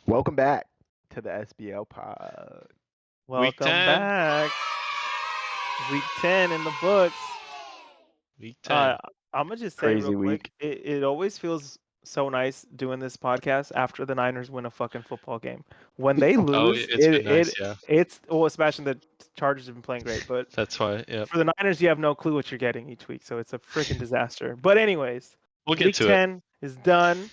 Welcome back to the SBL pod. Week Welcome 10. back. Week 10 in the books. Week 10. I'm going to just say Crazy real quick, week. it always feels so nice doing this podcast after the Niners win a fucking football game. When they lose, it's been nice, yeah. it's well, especially the Chargers have been playing great, but That's why, yeah. for the Niners, you have no clue what you're getting each week, so it's a freaking disaster. But anyways, We'll get week to 10 is done,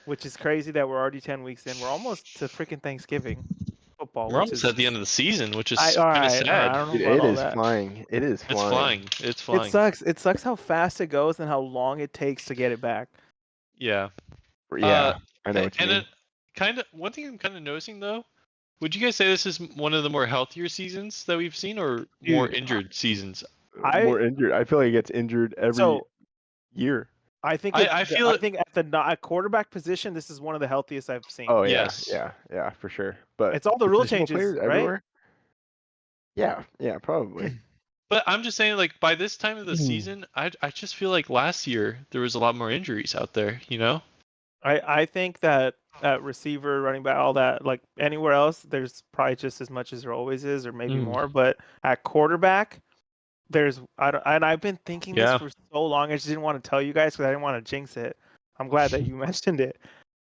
which is crazy that we're already 10 weeks in. We're almost to freaking Thanksgiving football, We're which almost is at the end of the season, which is all kind of right, sad. I don't know Dude, about it all is that. flying. It is It's flying. flying. It's flying. It sucks. It sucks how fast it goes and how long it takes to get it back. Yeah. Yeah, I know what you and mean. one thing I'm kind of noticing though, would you guys say this is one of the more healthier seasons that we've seen, or more Dude, injured seasons? More injured. I feel like he gets injured every year. I think I feel I think at the quarterback position, this is one of the healthiest I've seen. Oh yeah, Yes. yeah, for sure. But It's all the rule positional changes, players right? everywhere. Yeah, probably. But I'm just saying, like, by this time of the season, I just feel like last year there was a lot more injuries out there, you know? I think that at receiver, running back, all that, like anywhere else, there's probably just as much as there always is, or maybe more. But at quarterback, and I've been thinking this for so long. I just didn't want to tell you guys because I didn't want to jinx it. I'm glad that you mentioned it.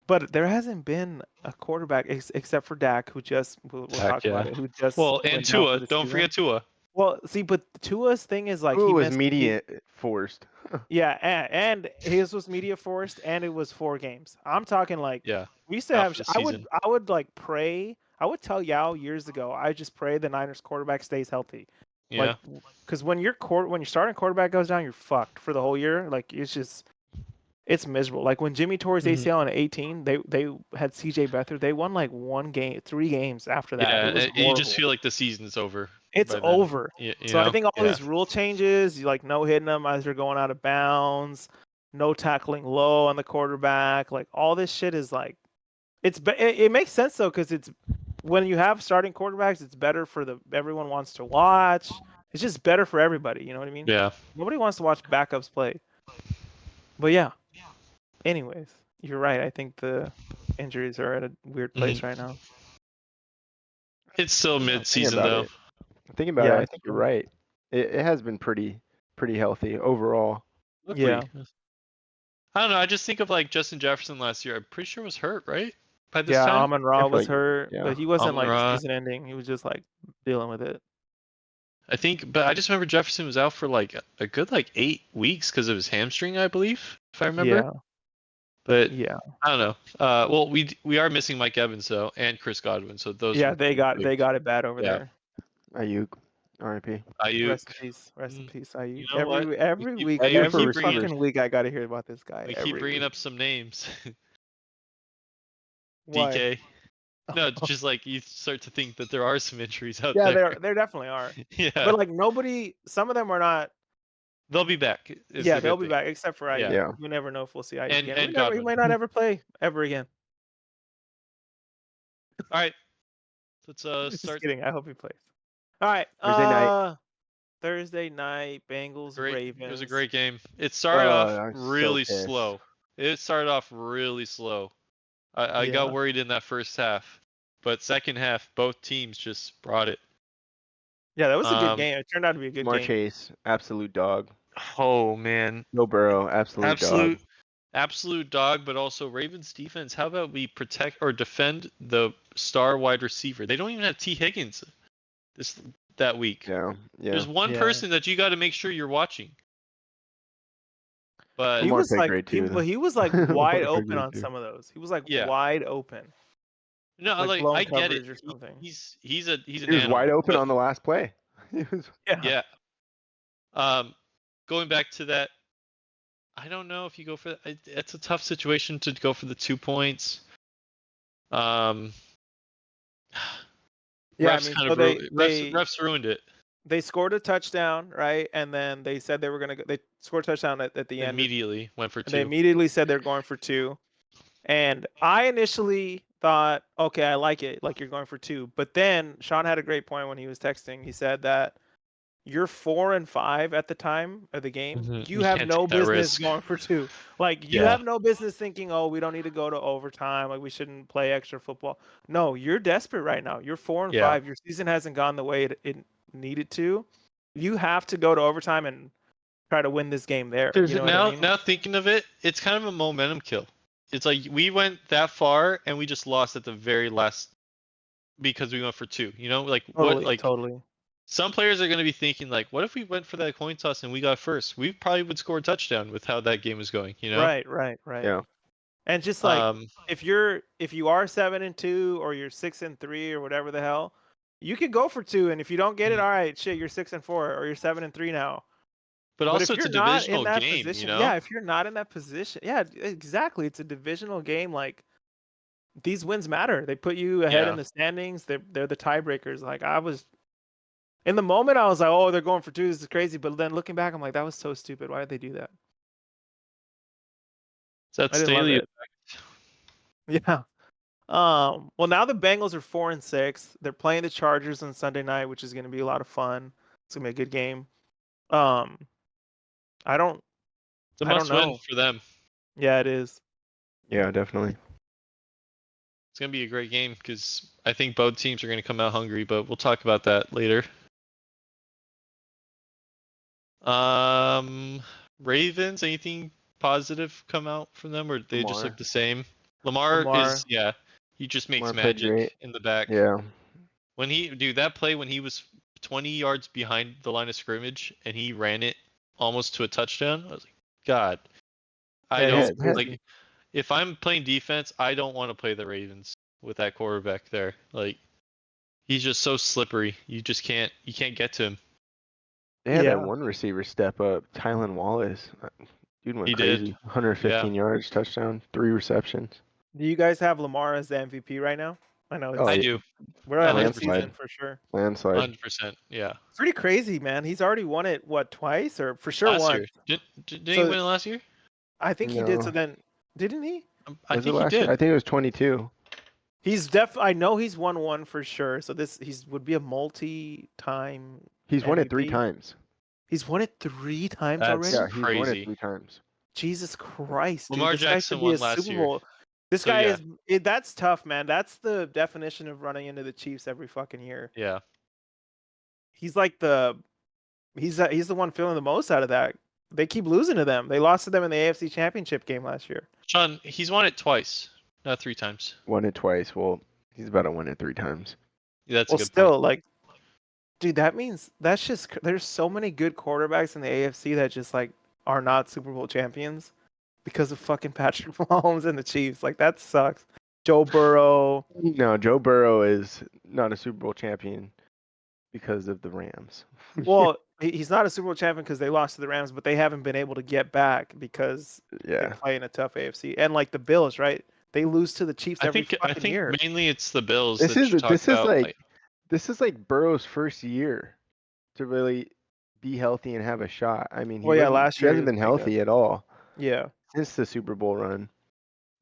But there hasn't been a quarterback except for Dak, who just we'll talk about it. Who just and went down for Tua. the Don't season. forget Tua. Well, see, but Tua's thing is like Who he was missed. media forced? Yeah, and his was media forced, and it was 4 games. I'm talking like we used to half have. the I season. would like pray. I would tell Yao years ago. I just pray the Niners quarterback stays healthy. Yeah. Like, because when your starting quarterback goes down, you're fucked for the whole year. Like it's miserable. Like when Jimmy tore his ACL in 2018, they had CJ Beathard. They won like 3 games after that. Yeah, It was and horrible. you just feel like the season's over. It's over. You So I know? think all these rule changes, you like no hitting them as they're going out of bounds, no tackling low on the quarterback, like all this shit is like, it makes sense though because it's when you have starting quarterbacks, it's better for everyone wants to watch. It's just better for everybody. You know what I mean? Yeah. Nobody wants to watch backups play. But yeah. Anyways, you're right. I think the injuries are at a weird place right now. It's still mid-season though. Thinking about it, I think you're right. It has been pretty healthy overall. Yeah. I don't know. I just think of like Justin Jefferson last year. I'm pretty sure was hurt, right? By this time. Yeah, Amon-Ra was hurt, but he wasn't Amon-Ra. like season ending. He was just like dealing with it. I think, but I just remember Jefferson was out for like a good like 8 weeks because of his hamstring, I believe, if I remember. Yeah. But yeah, I don't know. Well, we are missing Mike Evans though, and Chris Godwin. So those. Yeah, they got it bad over there. Ayuk, R.I.P. Rest in peace, Ayuk. You know every week, every fucking week, I gotta hear about this guy. We keep bringing up some names. Why? DK. No, just like you start to think that there are some injuries out there. Yeah, there definitely are. Yeah. But like nobody, some of them are not. They'll be back. Yeah, they'll be back, except for Ayuk. Yeah. You never know if we'll see Ayuk And again. He might not ever play ever again. All right. Let's Just start. kidding. I hope he plays. All right. Thursday night, Bengals, Ravens. It was a great game. It started off really slow. I got worried in that first half, but second half, both teams just brought it. Yeah, that was a good game. It turned out to be a good game. Chase, absolute dog. Oh man. No Burrow, absolute dog. Absolute dog, but also Ravens defense. How about we protect or defend the star wide receiver? They don't even have T. Higgins that week. Yeah. There's one person that you got to make sure you're watching. But he was like wide open on some of those. He was like wide open. No, like I get it. Or something. He's he was wide open on the last play. Yeah. Going back to that, I don't know if you go for that. It's a tough situation to go for the 2 points. Refs ruined it. They scored a touchdown, right? And then they said they were going to they scored a touchdown at the end. Immediately went for 2. They immediately said they're going for 2. And I initially thought, okay, I like it, like you're going for 2. But then Sean had a great point when he was texting. He said that you're 4-5 at the time of the game. You You have can't no take that business risk. going for 2. Like you Yeah. have no business thinking, "Oh, we don't need to go to overtime. Like we shouldn't play extra football." No, you're desperate right now. You're 4 and Yeah. 5. Your season hasn't gone the way it needed to. You have to go to overtime and try to win this game there. Because You know what I mean? now thinking of it, it's kind of a momentum kill. It's like we went that far and we just lost at the very last because we went for 2. You know, like what? Totally, Like totally. some players are going to be thinking like, what if we went for that coin toss and we got first? We probably would score a touchdown with how that game was going. You know? Right. Yeah. And just like Um. if you are 7-2 or you're 6-3 or whatever the hell, you could go for 2, and if you don't get it, all right, shit, you're 6-4 or you're 7-3 now. But But also, if it's you're a not in divisional that game. You position, know? yeah, if you're not in that position, yeah, exactly. It's a divisional game. Like these wins matter. They put you ahead in Yeah. the standings. They're the tiebreakers. Like I was in the moment, I was like, oh, they're going for 2. This is crazy. But then looking back, I'm like, that was so stupid. Why did they do that? So that's I didn't love Staley. it. Yeah. Well, now the Bengals are 4-6. They're playing the Chargers on Sunday night, which is going to be a lot of fun. It's gonna be a good game. Um, I don't, It's a I don't must-win know. for them. Yeah, it is. Yeah, definitely. It's gonna be a great game because I think both teams are gonna come out hungry. But we'll talk about that later. Ravens. Anything positive come out from them, or they just Lamar. look the same? Lamar Lamar. is, yeah. He just makes Lamar played great. magic in the back. Yeah. When that play when he was 20 yards behind the line of scrimmage and he ran it almost to a touchdown, I was like, God, I Yeah, he's don't Yeah, crazy. like. If I'm playing defense, I don't want to play the Ravens with that quarterback there. Like, he's just so slippery. You can't get to him. they had that Yeah. one receiver step up, Tylan Wallace. Dude went He did. crazy. 115 yards, touchdown, 3 receptions. Do you guys have Lamar as the MVP right now? I know Oh, I it's yeah. do. we're at Landslide. midseason for sure. Landslide. 100%. Yeah. Pretty crazy, man. He's already won it twice or for sure Last once. year. Didn't he So win it last year? I think he did. So No. then, didn't he? I Was it think he last year? did. I think it was 22. I know he's won one for sure. So he's would be a multi-time He's won it 3 MVP. times. He's won it 3 times That's already. Yeah, he's won it crazy. 3 times. Jesus Christ, dude! Lamar This guy Jackson should be a won last Super year. Bowl. This So guy yeah. that's tough, man. That's the definition of running into the Chiefs every fucking year. Yeah. He's like he's the one feeling the most out of that. They keep losing to them. They lost to them in the AFC Championship game last year. Sean, he's won it twice, not 3 times. Won it twice. Well, he's about to win it 3 times. Yeah, that's Well, a good still, point. like, dude, that means that's just there's so many good quarterbacks in the AFC that just like are not Super Bowl champions because of fucking Patrick Mahomes and the Chiefs. Like that sucks. Joe Burrow. No, Joe Burrow is not a Super Bowl champion because of the Rams. Well, he's not a Super Bowl champion because they lost to the Rams, but they haven't been able to get back because they Yeah. play in a tough AFC. And like the Bills, right? They lose to the Chiefs every I fucking think year. mainly it's the Bills This that is you talk this is about. like this is like Burrow's first year to really be healthy and have a shot. I mean, Well, yeah, last he year he hasn't was been pretty good. healthy at all Yeah, since the Super Bowl run.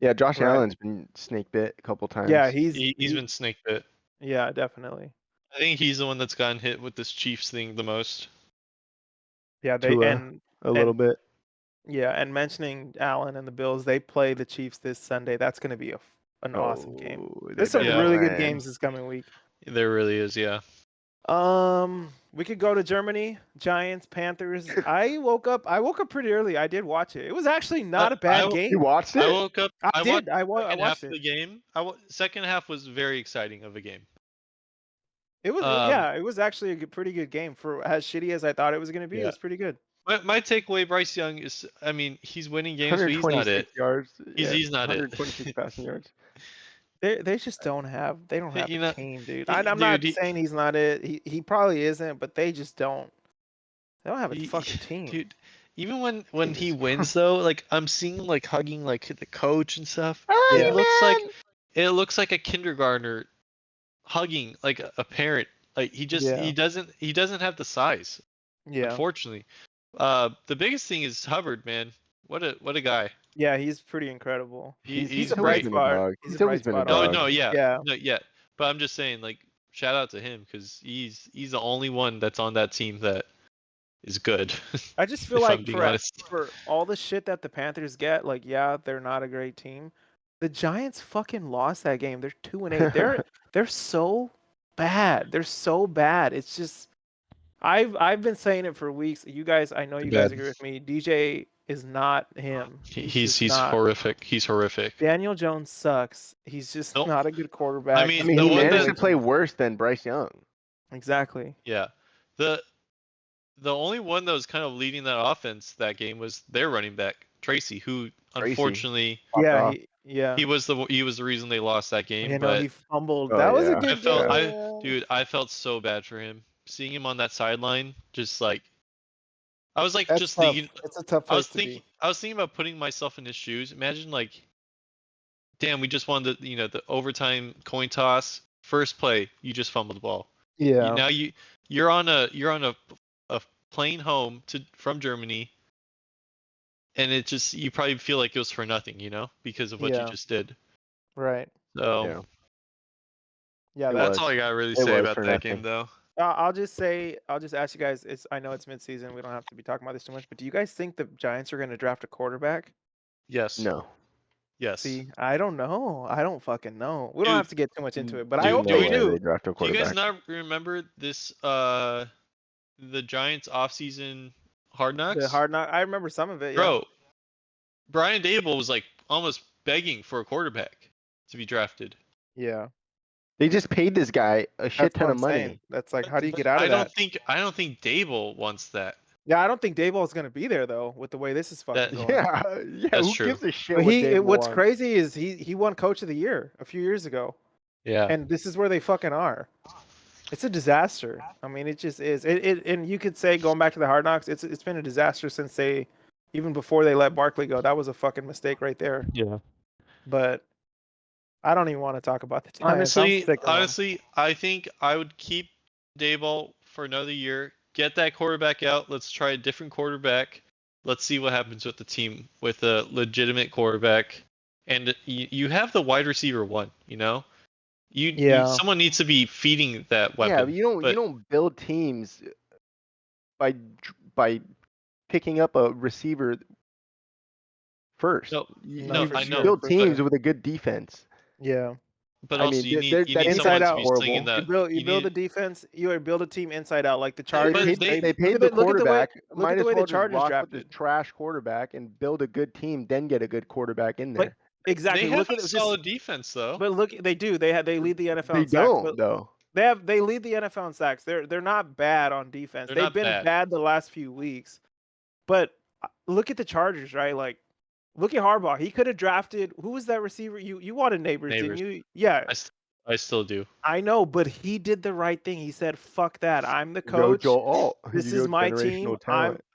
Yeah, Josh right. Allen's been snake bit a couple times. Yeah, he's been snake bit. yeah, definitely. I think he's the one that's gotten hit with this Chiefs thing the most. Yeah, Tua a little bit. yeah, and mentioning Allen and the Bills, they play the Chiefs this Sunday. That's going to be an awesome game. There's some better really good win. games this coming week. There really is, yeah. We could go to Germany, Giants, Panthers. I woke up pretty early. I did watch it. It was actually not a bad game. You watched it? I woke up. I did. I second half watched of it. the game. Second half was very exciting of a game. It was yeah, it was actually a pretty good game for as shitty as I thought it was going to be. Yeah. It was pretty good. My takeaway, Bryce Young is, I mean, he's winning games, but he's not 126 it. yards. He's not it. 126 passing yards. They just don't have the know, team, dude. he- I'm not dude, saying he's not it. He probably isn't, but they just don't. They don't have a fucking team. Dude, even when he wins though, like I'm seeing like hugging like the coach and stuff. Yeah. It looks like a kindergartner hugging like a parent. Like he doesn't have the size. Yeah. Unfortunately. The biggest thing is Hubbard, man. What a guy. Yeah, he's pretty incredible. He's a great. bright spot. He's always been a spot. dog. No, yeah. Yeah. No, yeah. But I'm just saying, like, shout out to him because he's the only one that's on that team that good. I just feel if like I'm being honest. for all the shit that the Panthers get, like yeah, they're not a great team. The Giants fucking lost that game. They're 2-8. They're so bad. They're so bad. It's just I've been saying it for weeks. You guys, I know you guys Bad. agree with me. DJ is not him. He's just He's not. horrific. He's horrific. Daniel Jones sucks. He's just No, not a good I quarterback. mean I mean, the he one managed that to play worse than Bryce Young. Exactly. yeah, the only one that was kind of leading that offense that game was their running back Tracy, who Tracy. unfortunately Popped Yeah, off. he was the reason they lost that game. you know, But he fumbled. Oh, That was a yeah. good game. I felt so bad for him seeing him on that sideline. Just like I was like That's just tough. thinking, It's a tough place to be. I was thinking about putting myself in his shoes. Imagine like, damn, we just won the overtime coin toss. First play, you just fumbled the ball. Yeah. Now you're on a plane home from Germany, and it just you probably feel like it was for nothing, because of what you Yeah. just did. Right. So Yeah. Yeah, It that's that's all I gotta really It say was about for that game, nothing. though. I'll just ask you guys, I know it's mid-season, we don't have to be talking about this too much, but do you guys think the Giants are going to draft a quarterback? Yes. No. Yes. See, I don't know. I don't fucking know. We don't Dude, have to get too much into it, but I dude, hope No they way do. they draft a Do you guys quarterback. not remember this? The Giants offseason Hard The Knocks, Hard Knock, I remember some of it, yeah. bro. Brian Dable was like almost begging for a quarterback to be drafted. Yeah. They just paid this guy a shit That's ton what of I'm money. saying. That's like, how do you But get out of that? I don't think Dable wants that. Yeah, I don't think Dayball is going to be there though, with the way this is fucking That going. Yeah, yeah. That's Who true. gives a shit But what Dable what's wants? crazy is he won Coach of the Year a few years ago, Yeah. and this is where they fucking are. It's a disaster. I mean, it just is. And you could say going back to the Hard Knocks, it's been a disaster since even before they let Barkley go. That was a fucking mistake right there. Yeah. But I don't even want to talk about the Giants. I'm sick of them. Honestly, I think I would keep Dayball for another year. Get that quarterback out. Let's try a different quarterback. Let's see what happens with the team with a legitimate quarterback. And you have the wide receiver one. Someone needs to be feeding that weapon. Yeah, but you don't build teams by picking up a receiver first. No, I You know. build teams with a good defense. Yeah. But I also, mean, you need inside someone out. to be slinging that. You build a defense. You build a team inside out, like the Chargers. They paid the quarterback. Look at the way the Chargers rock drafted. with this trash quarterback and build a good team, then get a good quarterback in there. Exactly. They have look at a solid defense, though. But look, they do. They lead the NFL. They in sacks, don't though. They lead the NFL in sacks. They're not bad on defense. They've been bad the last few weeks. But look at the Chargers, right? Like, look at Harbaugh. He could have drafted. Who was that receiver? You wanted Neighbors, didn't you? Yeah. I still do. I know, but he did the right thing. He said, "Fuck that. I'm the Go coach. Joe Alt. This is my team.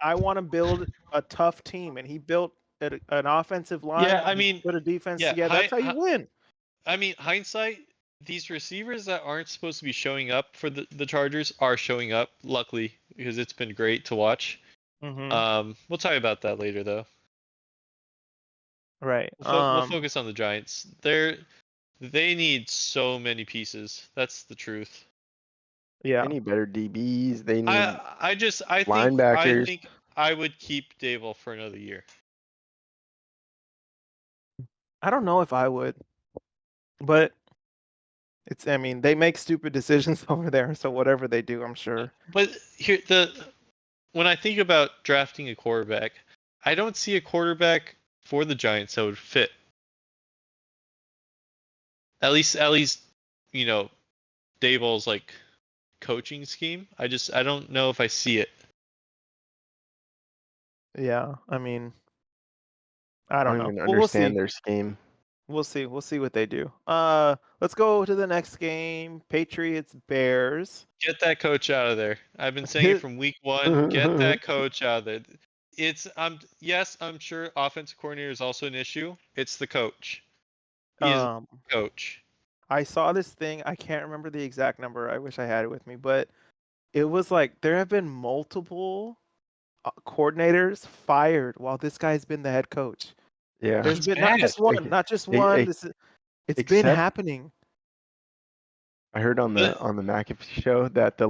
I want to build a tough team." And he built an offensive line. Yeah, I mean, put a defense together. That's how you win. I mean, hindsight, these receivers that aren't supposed to be showing up for the Chargers are showing up, luckily, because it's been great to watch. Mm-hmm. We'll talk about that later, though. Right. We'll focus on the Giants. They need so many pieces. That's the truth. Yeah. They need better DBs. They need linebackers. I think I would keep Dable for another year. I don't know if I would, but I mean, they make stupid decisions over there, so whatever they do, I'm sure. But when I think about drafting a quarterback, I don't see a quarterback for the Giants that would fit. At least, Daboll's like coaching scheme. I don't know if I see it. Yeah, I mean, I don't know. Even understand their scheme. We'll see. We'll see what they do. Let's go to the next game. Patriots Bears. Get that coach out of there. I've been saying it from week one. Get that coach out of there. Yes, I'm sure offensive coordinator is also an issue. It's the coach. He is coach. I saw this thing. I can't remember the exact number. I wish I had it with me, but it was like there have been multiple coordinators fired while this guy's been the head coach. Yeah, there's been not just one. It's been happening. I heard on But the McAfee show that the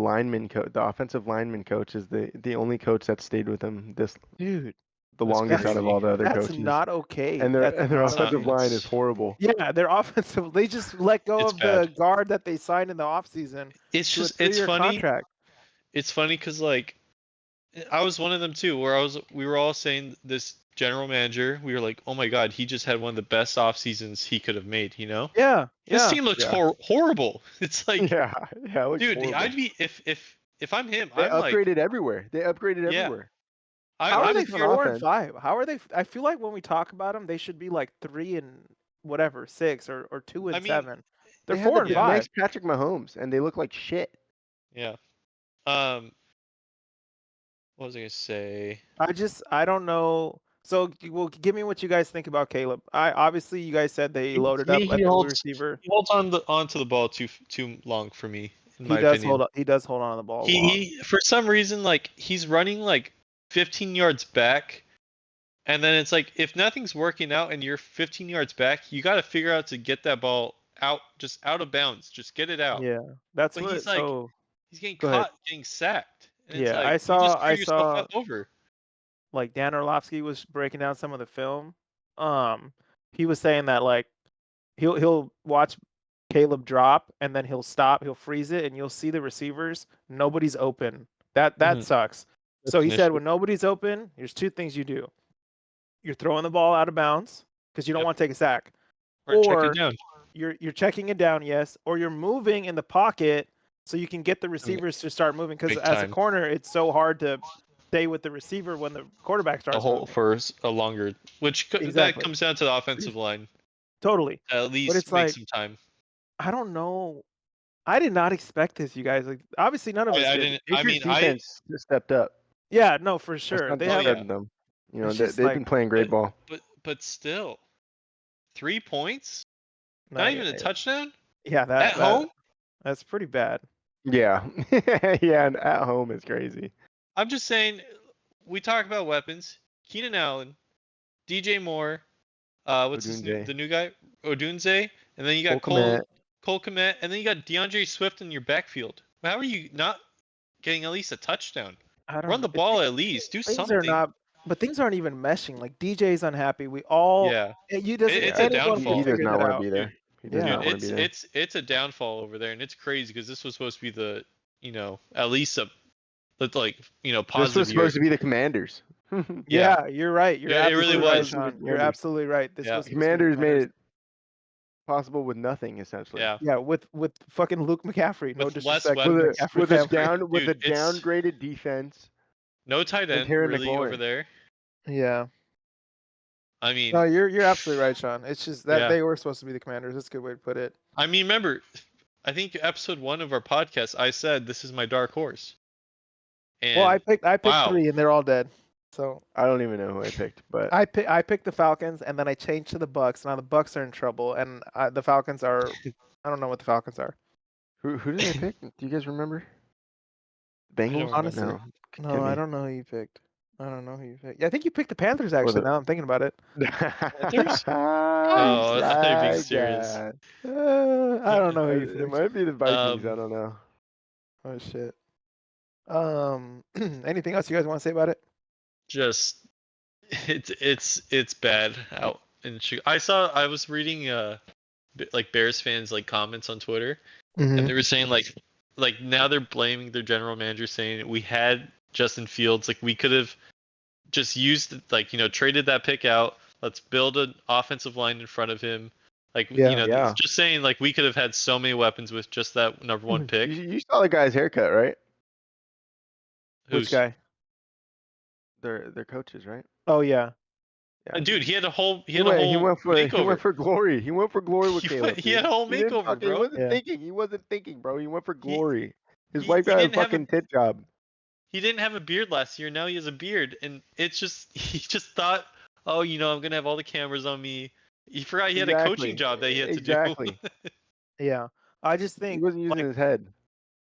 the offensive lineman coach is the only coach that stayed with him Dude, the that's longest out of crazy. all the other that's coaches. not okay. And That's their not That's not. offensive okay. line is That's horrible. Yeah, their offensive. They just let go it's of the bad. guard that they signed in the offseason It's to a just it's 3-year funny. contract. It's funny because like I was one of them too, where we were all saying this general manager. We were like, oh my god, he just had one of the best off seasons he could have made. Yeah, This yeah. team looks Yeah. horrible. It's like, Yeah. Yeah, it looks dude, horrible. I'd be if I'm him, They I'm like, upgraded everywhere. They upgraded yeah, everywhere. How Not are I'm they just on 4 and offense. 5? How are they? I feel like when we talk about them, they should be like 3 and 6 or two I and mean, seven. They're They had four and the yeah, five. next Patrick Mahomes, and they look like shit. yeah. What was I gonna say? I don't know. So, well, give me what you guys think about Caleb. Obviously you guys said they To loaded me, up at the receiver. he holds onto the ball too long for me, in He my does opinion. hold. He does hold on to the ball long. He for some reason like he's running like 15 yards back, and then it's like if nothing's working out and you're 15 yards back, you got to figure out to get that ball out, just out of bounds, just get it out. Yeah, that's But what. So he's getting go ahead. caught, getting sacked, and it's Yeah, like you just I screwed yourself saw over. like Dan Orlovsky was breaking down some of the film. He was saying that like he'll watch Caleb drop and then he'll stop, he'll freeze it, and you'll see the receivers. Nobody's open. That Mhm. sucks. So That's he an said issue. when nobody's open, there's two things you do. You're throwing the ball out of bounds because you don't Yep. want to take a sack, Or check it or down. you're checking it down, yes, or you're moving in the pocket so you can get the And receivers to start moving. Because big as a time. corner, it's so hard to stay with the receiver when the quarterback A starts whole moving. for a longer, that Exactly, comes down to the offensive line. totally. At But least it's make like some time. I don't know. I did not expect this, you guys. Like, obviously, none of us I did. didn't. I Patriots mean, I. defense just stepped up. Yeah, no, for That's sure. not They Oh have. yeah. discrediting them. It's just They've like, been playing great But ball. but still, 3 points. no, Not yeah, even a touchdown yeah. at home. That's pretty bad. Yeah. Yeah, and at home is crazy. I'm just saying. We talk about weapons. Keenan Allen, DJ Moore. What's his new? Odunze. The new guy, Odunze, and then you got Cole Kmet. Cole Kmet, and then you got DeAndre Swift in your backfield. How are you not getting at least a touchdown? I don't Run know. the ball at least. Do Things are something. not, but things aren't even meshing. Like DJ's unhappy. We all. Yeah, You doesn't. it's a Yeah, Anyone he can downfall, does figure not that want to out. be dude. there. He does Yeah. not Dude, want to be there. it's a downfall over there, and it's crazy because this was supposed to be the at least a like This was positive year. supposed to be the Commanders. Yeah, Yeah, you're right. You're it really absolutely right, was. Sean. You're Commanders. absolutely right. This Yeah. was supposed to be the Commanders made Commanders. it possible with nothing, essentially. Yeah, Yeah, with fucking Luke McCaffrey. No with less disrespect to the weapons. McCaffrey family. With a Dude, it's downgraded defense no tight and end Terry really over McLaurin. there. Yeah. I mean, No, you're absolutely right, Sean. It's just that yeah. they were supposed to be the Commanders. That's a good way to put it. I mean, remember, I think episode 1 of our podcast, I said this is my dark horse. And Well, I picked wow, 3, and they're all dead. So I don't even know who I picked, but I picked the Falcons, and then I changed to the Bucks. Now the Bucks are in trouble, and the Falcons are. I don't know what the Falcons are. who did I pick? Do you guys remember? Bengals? Honestly, No. no, I don't know who you picked. I don't know who you picked. Yeah, I think you picked the Panthers. Actually, now I'm thinking about it. Panthers? Oh, I thought you were being serious. I don't know who you It picked. might be the Vikings. I don't know. Oh shit. Anything else you guys want to say about it? Just it's bad out in I was reading like Bears fans like comments on Twitter, and they were saying like now they're blaming their general manager, saying we had Justin Fields, like we could have just used traded that pick out. Let's build an offensive line in front of him. Like Yeah. just saying like we could have had so many weapons with just that number 1 pick. You saw the guy's haircut, right? Which guy? Their coaches, right? Oh yeah. Yeah. Dude, he had a whole He went makeover. for glory. He went for glory with Caleb. He had a whole makeover, bro. He wasn't Yeah. thinking. He wasn't thinking, bro. He went for glory. His he- wife he got a didn't have a- fucking tit job. He didn't have a beard last year. Now he has a beard, and it's just he just thought, oh, I'm gonna have all the cameras on me. He forgot he had a coaching job that he had to do. Exactly. Yeah. I just He think wasn't using his head.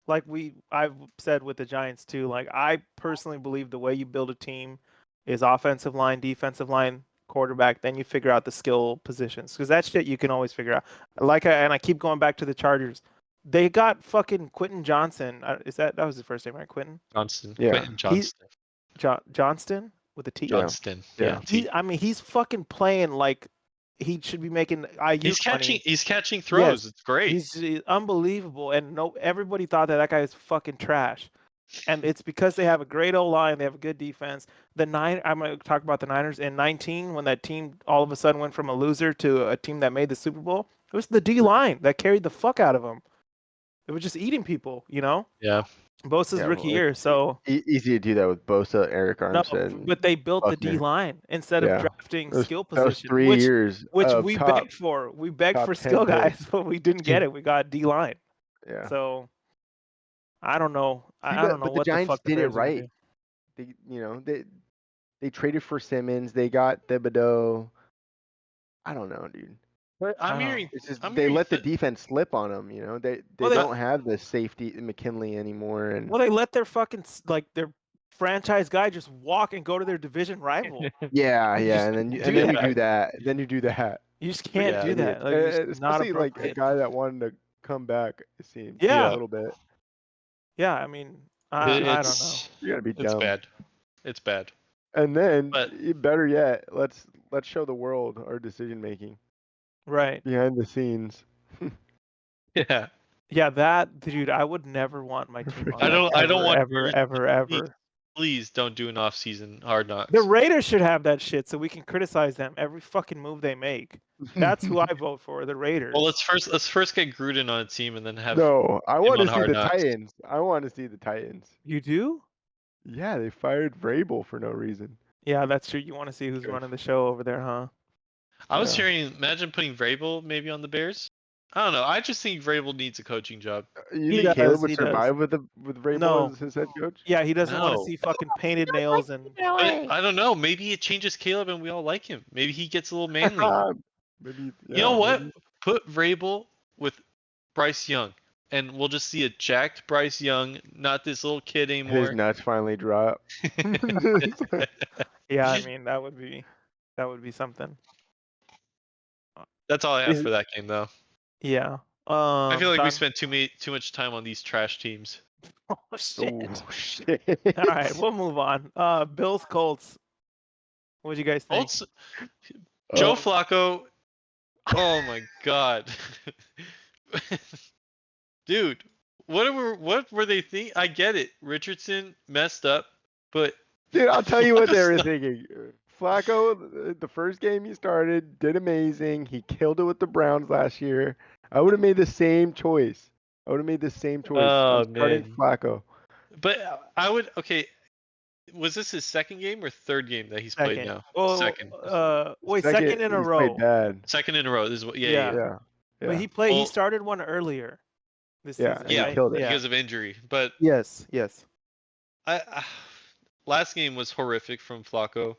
like I've said with the Giants too, like I personally believe the way you build a team is offensive line, defensive line, quarterback, then you figure out the skill positions. Because that shit you can always figure out. And I keep going back to the Chargers. they got fucking Quentin Johnson. That was his first name, right? Quentin Johnston, Yeah. Quentin Johnston, Johnston with a T. Yeah. Johnston. Yeah. T. I mean, he's fucking playing like he should be making IU money. He's catching throws. Yes, It's great. he's unbelievable, and everybody thought that guy was fucking trash. And it's because they have a great O-line, they have a good defense. I'm going to talk about the Niners in 19 when that team all of a sudden went from a loser to a team that made the Super Bowl. It was the D-line that carried the fuck out of them. It was just eating people, Yeah. Bosa's Yeah, rookie well, year, so easy to do that with Bosa, Eric no, Armstead, but they built the Buckner. D-line instead of Yeah. drafting That was skill 3 position, years which of we top begged for. We begged top for 10 skill guys, picks. but we didn't get it. We got D-line. Yeah. So I don't know. I don't know But the what the Giants fuck the did it Bears are gonna right. do. They traded for Simmons. They got Thibodeau. I don't know, dude. But I I'm don't hearing. know. It's just I'm they hearing let the th- defense slip on them. They Well, they- don't have the safety McKinley anymore. And Well, they let their fucking their franchise guy just walk and go to their division rival. yeah, You yeah, just and then do you that. do that. Then you do that. You just Pretty can't Yeah. do idiot. that. Like, it's just not Especially like a appropriate. guy that wanted to come back. It seems Yeah. a little bit. Yeah, I mean, I don't know. You gotta be It's dumb. bad. It's bad. And then, But- better yet, let's show the world our decision making Right. behind the scenes. Yeah. Yeah, that dude, I would never want my team on I that. don't want ever. Please don't do an off-season Hard Knocks. The Raiders should have that shit so we can criticize them every fucking move they make. That's who I vote for, the Raiders. Well, let's first get Gruden on a team and then have No, I him want to on see Hard the Knocks. Titans. I want to see the Titans. You do? Yeah, they fired Vrabel for no reason. Yeah, that's true. You want to see who's running the show over there, huh? I was Yeah. hearing, imagine putting Vrabel maybe on the Bears. I don't know. I just think Vrabel needs a coaching job. You He think Caleb does, would he does. survive with Vrabel No. as his head coach? Yeah, he doesn't want to No. see fucking painted nails and But I don't know. Maybe it changes Caleb and we all like him. Maybe he gets a little manly. Maybe. You know what? maybe. Put Vrabel with Bryce Young, and we'll just see a jacked Bryce Young, not this little kid His anymore. nuts finally drop. yeah, I mean that would be something. That's all I have for that game, though. Yeah. I feel like we Sean- spent too much time on these trash teams. Oh shit. Oh, shit. All right, we'll move on. Bills Colts. What do you guys think? Colts, Joe Oh, Flacco. Oh my god, dude, what were they thinking? I get it. Richardson messed up, but dude, I'll tell you what they were thinking. Flacco, the first game he started, did amazing. He killed it with the Browns last year. I would have made the same choice. I'm Oh, starting man. Flacco. But I would okay. Was this his second game or third game that he's played now? Well, Second. second in a he's row. played bad. Second in a row. This is what. Yeah. Yeah. Yeah. Yeah. But he Well- started one earlier this Yeah, season. he right? killed it. Yeah. Because of injury, but Yes. last game was horrific from Flacco.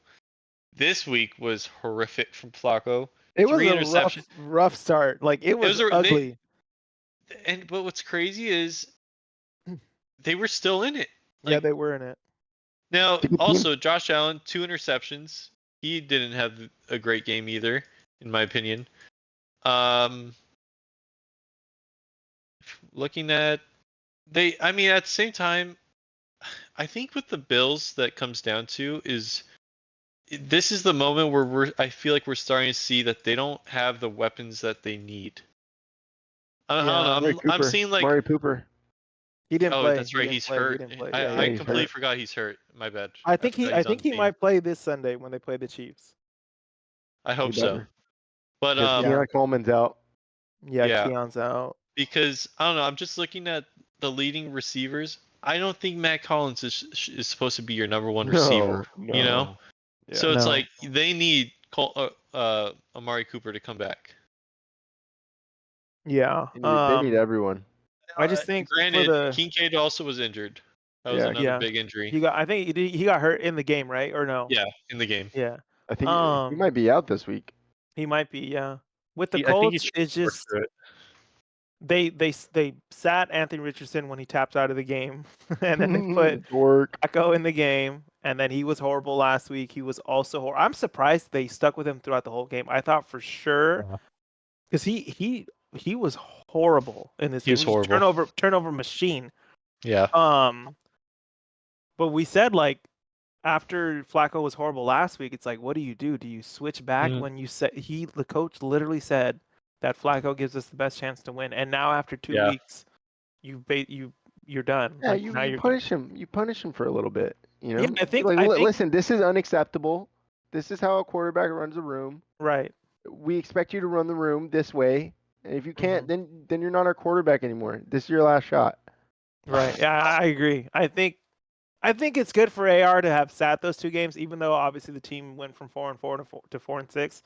This week was horrific from Flacco. It was 3 a interceptions. rough start. Like it was ugly. But what's crazy is they were still in it. Yeah, Like, they were in it. now, Good team. also Josh Allen, 2 interceptions. He didn't have a great game either, in my opinion. Looking at I mean, at the same time, I think with the Bills, that comes down to is this is the moment where I feel like we're starting to see that they don't have the weapons that they need. I don't know. I'm seeing like Mari Cooper. He didn't oh, play. that's He right. didn't He's play. He hurt. didn't play. I Yeah, he's completely hurt. forgot he's hurt. My bad. I think forgot I he's on think the he team. might play this Sunday when they play the Chiefs. I hope He so. better. But Because Yeah. Keon Coleman's out. Yeah, Yeah. Keon's out. because I don't know. I'm just looking at the leading receivers. I don't think Matt Collins is supposed to be your number one receiver. No, You know, Yeah. so it's No. like they need Amari Cooper to come back. Yeah. They need everyone. I just think for Granted, the Kincaid also was injured. That was Yeah, another yeah. big injury. I think he got hurt in the game, right? Or no? Yeah, in the game. Yeah. I think he might be out this week. He might be. Yeah. With the I think Colts, he's it's worked just through it. they sat Anthony Richardson when he tapped out of the game, and then they put Dork. Flacco in the game, and then he was horrible last week. He was also horrible. I'm surprised they stuck with him throughout the whole game. I thought for sure because he he was horrible in this He game. was He was horrible. turnover machine. Yeah. But we said like after Flacco was horrible last week, it's like, what do you do? Do you switch back Mhm. when you said the coach literally said that Flacco gives us the best chance to win, and now after 2 Yeah. weeks, you're done. Yeah, Like you, now you you're punish him. You punish him for a little bit. You yeah. know, I think like I think listen, this is unacceptable. This is how a quarterback runs a room. right. We expect you to run the room this way. And if you can't, Mhm. then you're not our quarterback anymore. This is your last shot. Right. Yeah, I agree. I think it's good for AR to have sat those 2 games, even though obviously the team went from 4-4 to 4-6.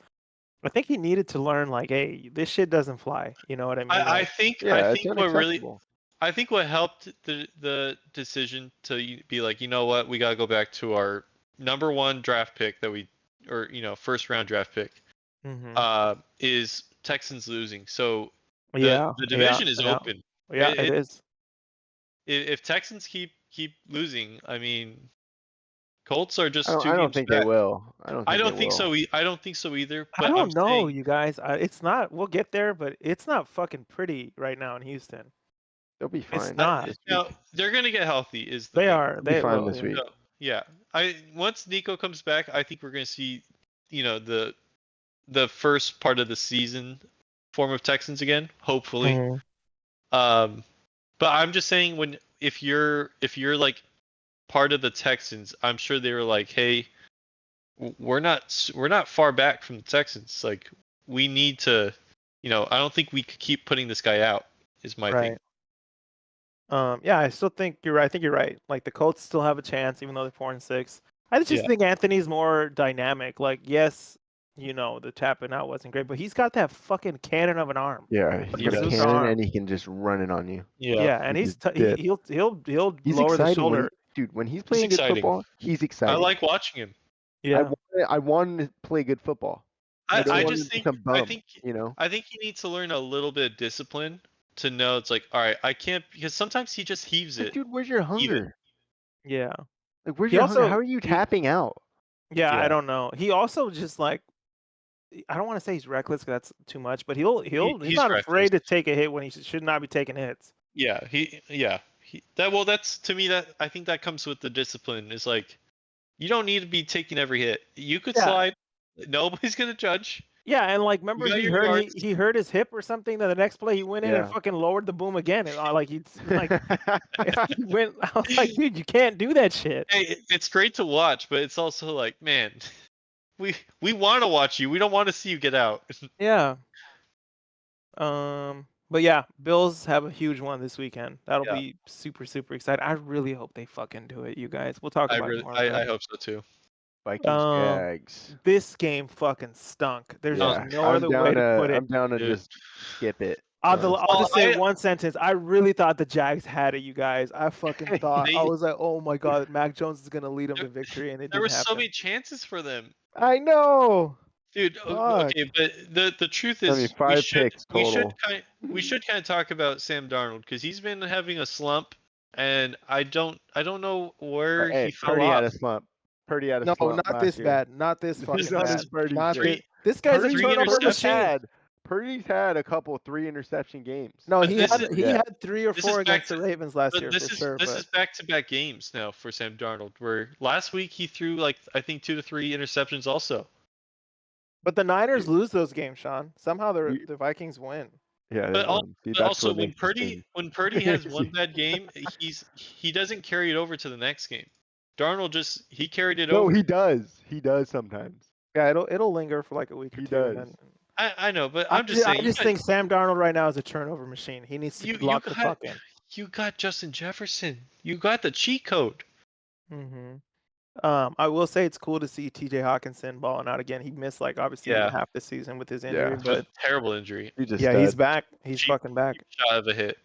I think he needed to learn like, hey, this shit doesn't fly. You know what I mean? I Like, think I Yeah, it's think what really unacceptable. I think what helped the decision to be like, you know what, we gotta go back to our number 1 draft pick that we, or first round draft pick, mhm. is Texans losing. So Yeah, the yeah, division is yeah, open. yeah. It It, is. if Texans keep losing, I mean, Colts are I just don't. 2 I don't games think they back. will. I don't I think they don't think will. so. I don't think so either. I But I'm don't know, saying you guys. It's not. We'll get there, but it's not fucking pretty right now in Houston. They'll be It's fine not. this now week. they're gonna get healthy is the They thing. are. They'll be They fine will. this Yeah. week. So yeah, I once Nico comes back, I think we're gonna see, the first part of the season form of Texans again, hopefully. Mhm. Um, but I'm just saying if you're like part of the Texans, I'm sure they were like, hey, we're not far back from the Texans. Like we need to, I don't think we could keep putting this guy out. Is my thing. Right. Yeah, I still think you're right. I think you're right. Like the Colts still have a chance, even though they're 4-6. I just Yeah. think Anthony's more dynamic. Like, yes, the tapping out wasn't great, but he's got that fucking cannon of an arm, Yeah, he's like He got a does. bazooka cannon arm. and he can just run it on you. Yeah. Yeah, and He he's just dip. he'll He's lower the exciting when shoulder. when he's He's playing good exciting. football. He's I exciting. like watching him. Yeah, I want him to play good football. I don't I want him just to be think some I bum. think You know. I think he needs to learn a little bit of discipline to know it's like, all right, I can't, because sometimes he just heaves Like, it dude, where's your even. hunger? yeah. Like, where's He your hunger? How also are you he tapping out? yeah, I Yeah. don't know. He also just like I don't want to say he's reckless because that's too much, but he's He's not reckless. afraid to take a hit when he should not be taking hits. Yeah, that's to me, that I think that comes with the discipline. Is like, you don't need to be taking every hit. You could Yeah, slide. Nobody's gonna judge. yeah, and like You remember got he your hurt yards. he hurt his hip or something. Then the next play he went in and Yeah. fucking lowered the boom again. And like he's like he went. I was like, dude, you can't do that shit. Hey, it's great to watch, but it's also like, man, we want to watch you. We don't want to see you get out. Yeah. But yeah, Bills have a huge one this weekend. That'll Yeah, be super super exciting. I really hope they fucking do it, you guys. We'll talk about it more, I but hope so too. Vikings Jags. this game fucking stunk. There's just Yeah, no other way to put it. I'm down to Dude. just skip it. I'll Well, just say one sentence. I really thought the Jags had it, you guys. I fucking thought. I they was like, oh my god, Mac Jones is gonna lead them there, to victory, and it there were didn't so happen. many chances for them, I know. dude. Fuck. Okay, but the truth I mean, is, 5 picks total. we should kind of talk about Sam Darnold because he's been having a slump, and I don't know where Hey, he fell Purdy had off. a slump. Purdy had a No, slump not last this year. bad. Not this He's fucking on bad. his Purdy Not streak. this. This guy's a Three turnover machine. Purdy's had a couple 3 interception games. No, But he this had is he had 3 or this is 4 back against to the Ravens last but year this for is sure. this But is back-to-back games now for Sam Darnold. Where last week he threw like I think 2 to 3 interceptions also. the Niners lose those games, Sean. Somehow You- the Vikings win. Yeah, they But also, won. See, that's what when makes this thing Purdy has one crazy. bad game, he doesn't carry it over to the next game. Darnold he carried it No, over. he does. He does sometimes. Yeah, it'll linger for like a week or He two, and does. then I know, but I'm just I saying just think Sam Darnold right now is a turnover machine. He needs to you lock the fuck in. you got Justin Jefferson. You got the cheat code. Mm-hmm. I will say it's cool to see T.J. Hawkinson balling out again. He missed like obviously Yeah. half the season with his injury, Yeah. but Terrible injury. He's a yeah, he's stud. back. He's Cheap- fucking back. cheap shot of a hit.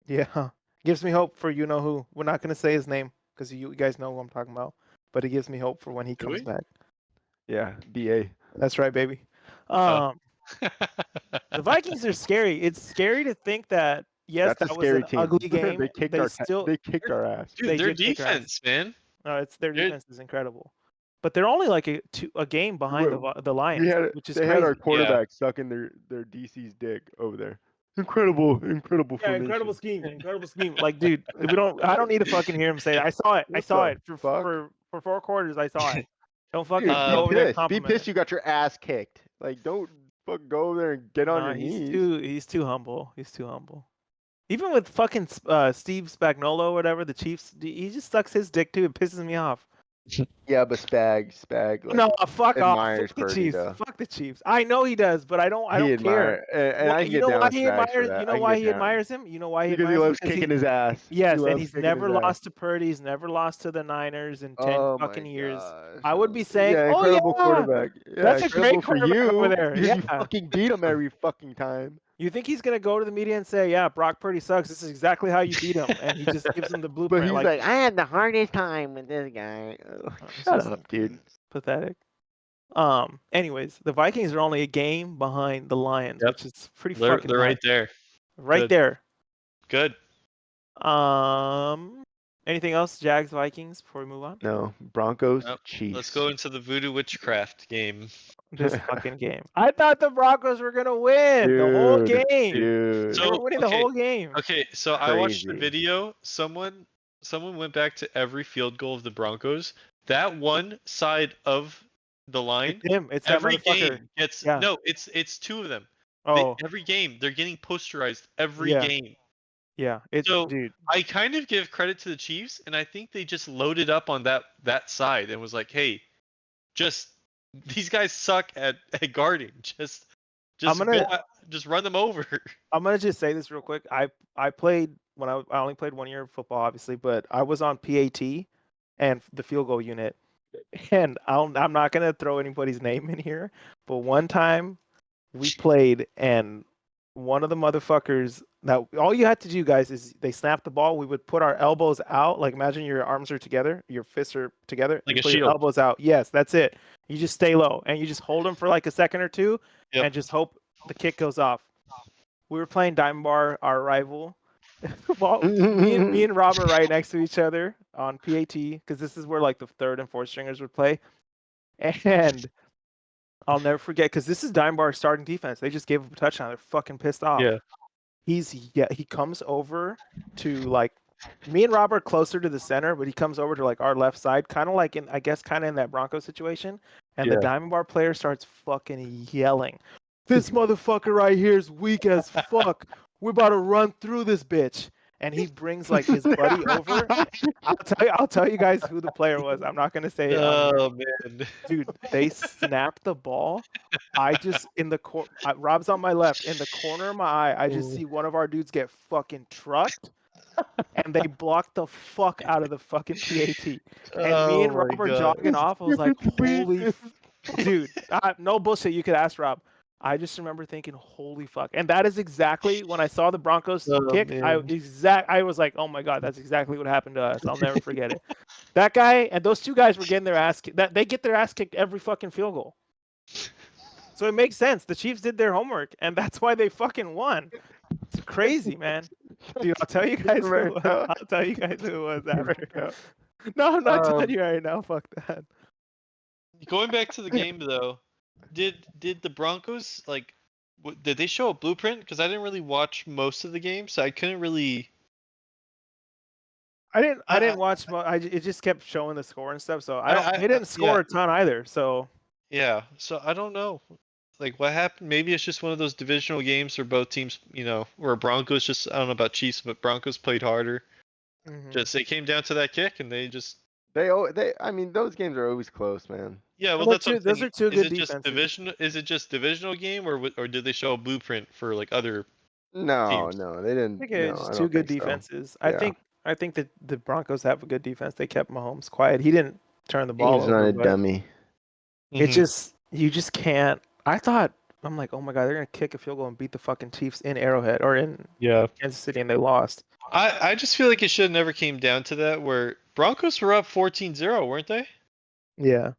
Yeah, gives me hope for you know who. We're not gonna say his name because you guys know who I'm talking about, but it gives me hope for when he Do comes we? back. Yeah, BA. That's right, baby. Oh. The Vikings are scary. It's scary to think that yes, That's a that was scary an team. ugly game. they kicked they kicked our ass. Dude, They their did kick our ass. defense, man. No, it's their They're- defense is incredible, but they're only like a game behind the Lions, which is They crazy. had our quarterback sucking their DC's dick over there. Incredible Yeah, formation. incredible scheme. Like, dude, I don't need to fucking hear him say it. I saw it. I What saw the it fuck? for 4 quarters. I saw it. Don't fucking Dude, go over there and be compliment pissed him. you got your ass kicked. Like, don't fucking go over there and get on your knees. He's too humble. He's too humble. Even with fucking Steve Spagnuolo or whatever, the Chiefs, he just sucks his dick too. It pisses me off. Yeah, but Spag, like, No, fuck off. admires Fuck the Purdy, Chiefs. though. Fuck the Chiefs. I know he does, but I don't He care. admire, and I can You get know down why with he Spags for admires? that. You know I can why get he down. admires him? You know why he Because he admires him? loves kicking his ass. Yes, He and loves he's kicking never his ass. lost to Purdy. He's never lost to the Niners in 10 Oh fucking my years. gosh. I would be saying, Yeah, oh incredible yeah, quarterback. Yeah, that's a incredible great for quarterback over you there. because Yeah. you fucking beat him every fucking time. You think he's gonna go to the media and say, yeah, Brock Purdy sucks. This is exactly how you beat him, and he just gives him the But blueprint. he's Like, like, I had the hardest time with this guy. it's Shut just up, dude. pathetic. Anyways, the Vikings are only a game behind the Lions, Yep. which is pretty They're fucking right nice. there. Right Good. there. Good. Anything else, Jags, Vikings, before we move on? No, Broncos, Nope. Chiefs. Let's go into the voodoo witchcraft game. This fucking game. I thought the Broncos were gonna win the whole Dude, game. dude. They were winning the whole game. Okay, so I watched the Crazy. video. Someone went back to every field goal of the Broncos. That one side of the line, It's him. It's that every motherfucker. game gets Yeah. no. It's two of them. Oh, Every game they're getting posterized every Yeah. game. yeah. It's So dude. I kind of give credit to the Chiefs, and I think they just loaded up on that side and was like, hey, just these guys suck at guarding. Just run them over. I'm gonna just say this real quick. I played when I only played 1 year of football, obviously, but I was on PAT and the field goal unit. And I'm not gonna throw anybody's name in here, but one time we played and one of the motherfuckers that all you had to do, guys, is they snapped the ball. We would put our elbows out, like imagine your arms are together, your fists are together, Like you a put your shield. elbows out. Yes, that's it. You just stay low and you just hold them for like a second or two, Yep. and just hope the kick goes off. We were playing Diamond Bar, our rival. Well, me and Rob are right next to each other on PAT because this is where like the third and fourth stringers would play. And I'll never forget because this is Dime Bar's starting defense. They just gave up a touchdown. They're fucking pissed off. Yeah. He comes over to like me and Rob are closer to the center, but he comes over to like our left side, kind of like in that Broncos situation. And the Yeah. Diamond Bar player starts fucking yelling, "This motherfucker right here is weak as fuck. We're about to run through this bitch." And he brings like his buddy over. I'll tell you guys who the player was. I'm not gonna say it on here. Oh man. Dude, they snapped the ball. I just Rob's on my left. In the corner of my eye, I just see one of our dudes get fucking trucked, and they blocked the fuck out of the fucking PAT. And me and Rob were jogging off. I was like, "Holy, dude!" No bullshit. You could ask Rob. I just remember thinking, "Holy fuck!" And that is exactly when I saw the Broncos kick. Man. I was like, "Oh my god, that's exactly what happened to us." I'll never forget it. That guy and those two guys were getting their ass kicked. They get their ass kicked every fucking field goal. So it makes sense. The Chiefs did their homework, and that's why they fucking won. It's crazy, man. Dude, I'll tell you guys who it was after. No, I'm not telling you right now. Fuck that. Going back to the game though, did the Broncos like did they show a blueprint? Because I didn't really watch most of the game, so I couldn't really. I didn't watch. It just kept showing the score and stuff. So they didn't score a ton either. So yeah, so I don't know, like what happened. Maybe it's just one of those divisional games where both teams, where Broncos just I don't know about Chiefs, but Broncos played harder. Just it came down to that kick, and they just. I mean, those games are always close, man. Yeah, well, that's those are two good defenses. Is it just divisional game, or did they show a blueprint for like other? No, teams? no, they didn't. I think No, it's I two don't good think so. defenses. Yeah. I think that the Broncos have a good defense. They kept Mahomes quiet. He didn't turn the ball He's over. not a but dummy. you just can't. I'm like, oh my god, they're gonna kick a field goal and beat the fucking Chiefs in Arrowhead or in Kansas City, and they lost. I just feel like it should have never came down to that. Where Broncos were up 14-0, weren't they? Yeah.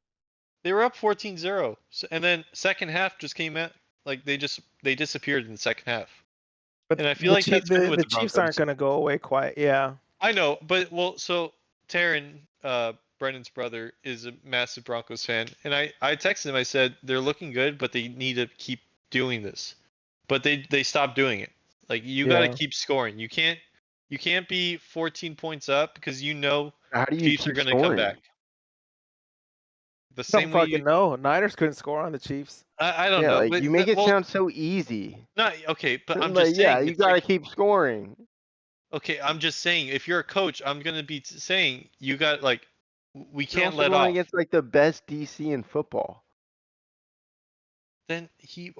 They were up 14-0, and then second half just came out like they disappeared in the second half. But and I feel like that's been with the Chiefs aren't gonna go away quiet. Yeah. I know, but so Taryn, Brendan's brother, is a massive Broncos fan, and I texted him. I said they're looking good, but they need to keep doing this. But they stopped doing it. Like you got to Yeah. keep scoring. You can't be 14 points up because How do you Chiefs are keep going to come scoring? back. The Don't same way fucking know. Niners couldn't score on the Chiefs. I don't Yeah, know, like but you make it well, sound so easy. not okay. But I'm Like, just yeah, saying you it's like gotta keep scoring. okay. I'm just saying if you're a coach, I'm going to be saying you got like we You're can't also let going off. against like the best DC in football. Then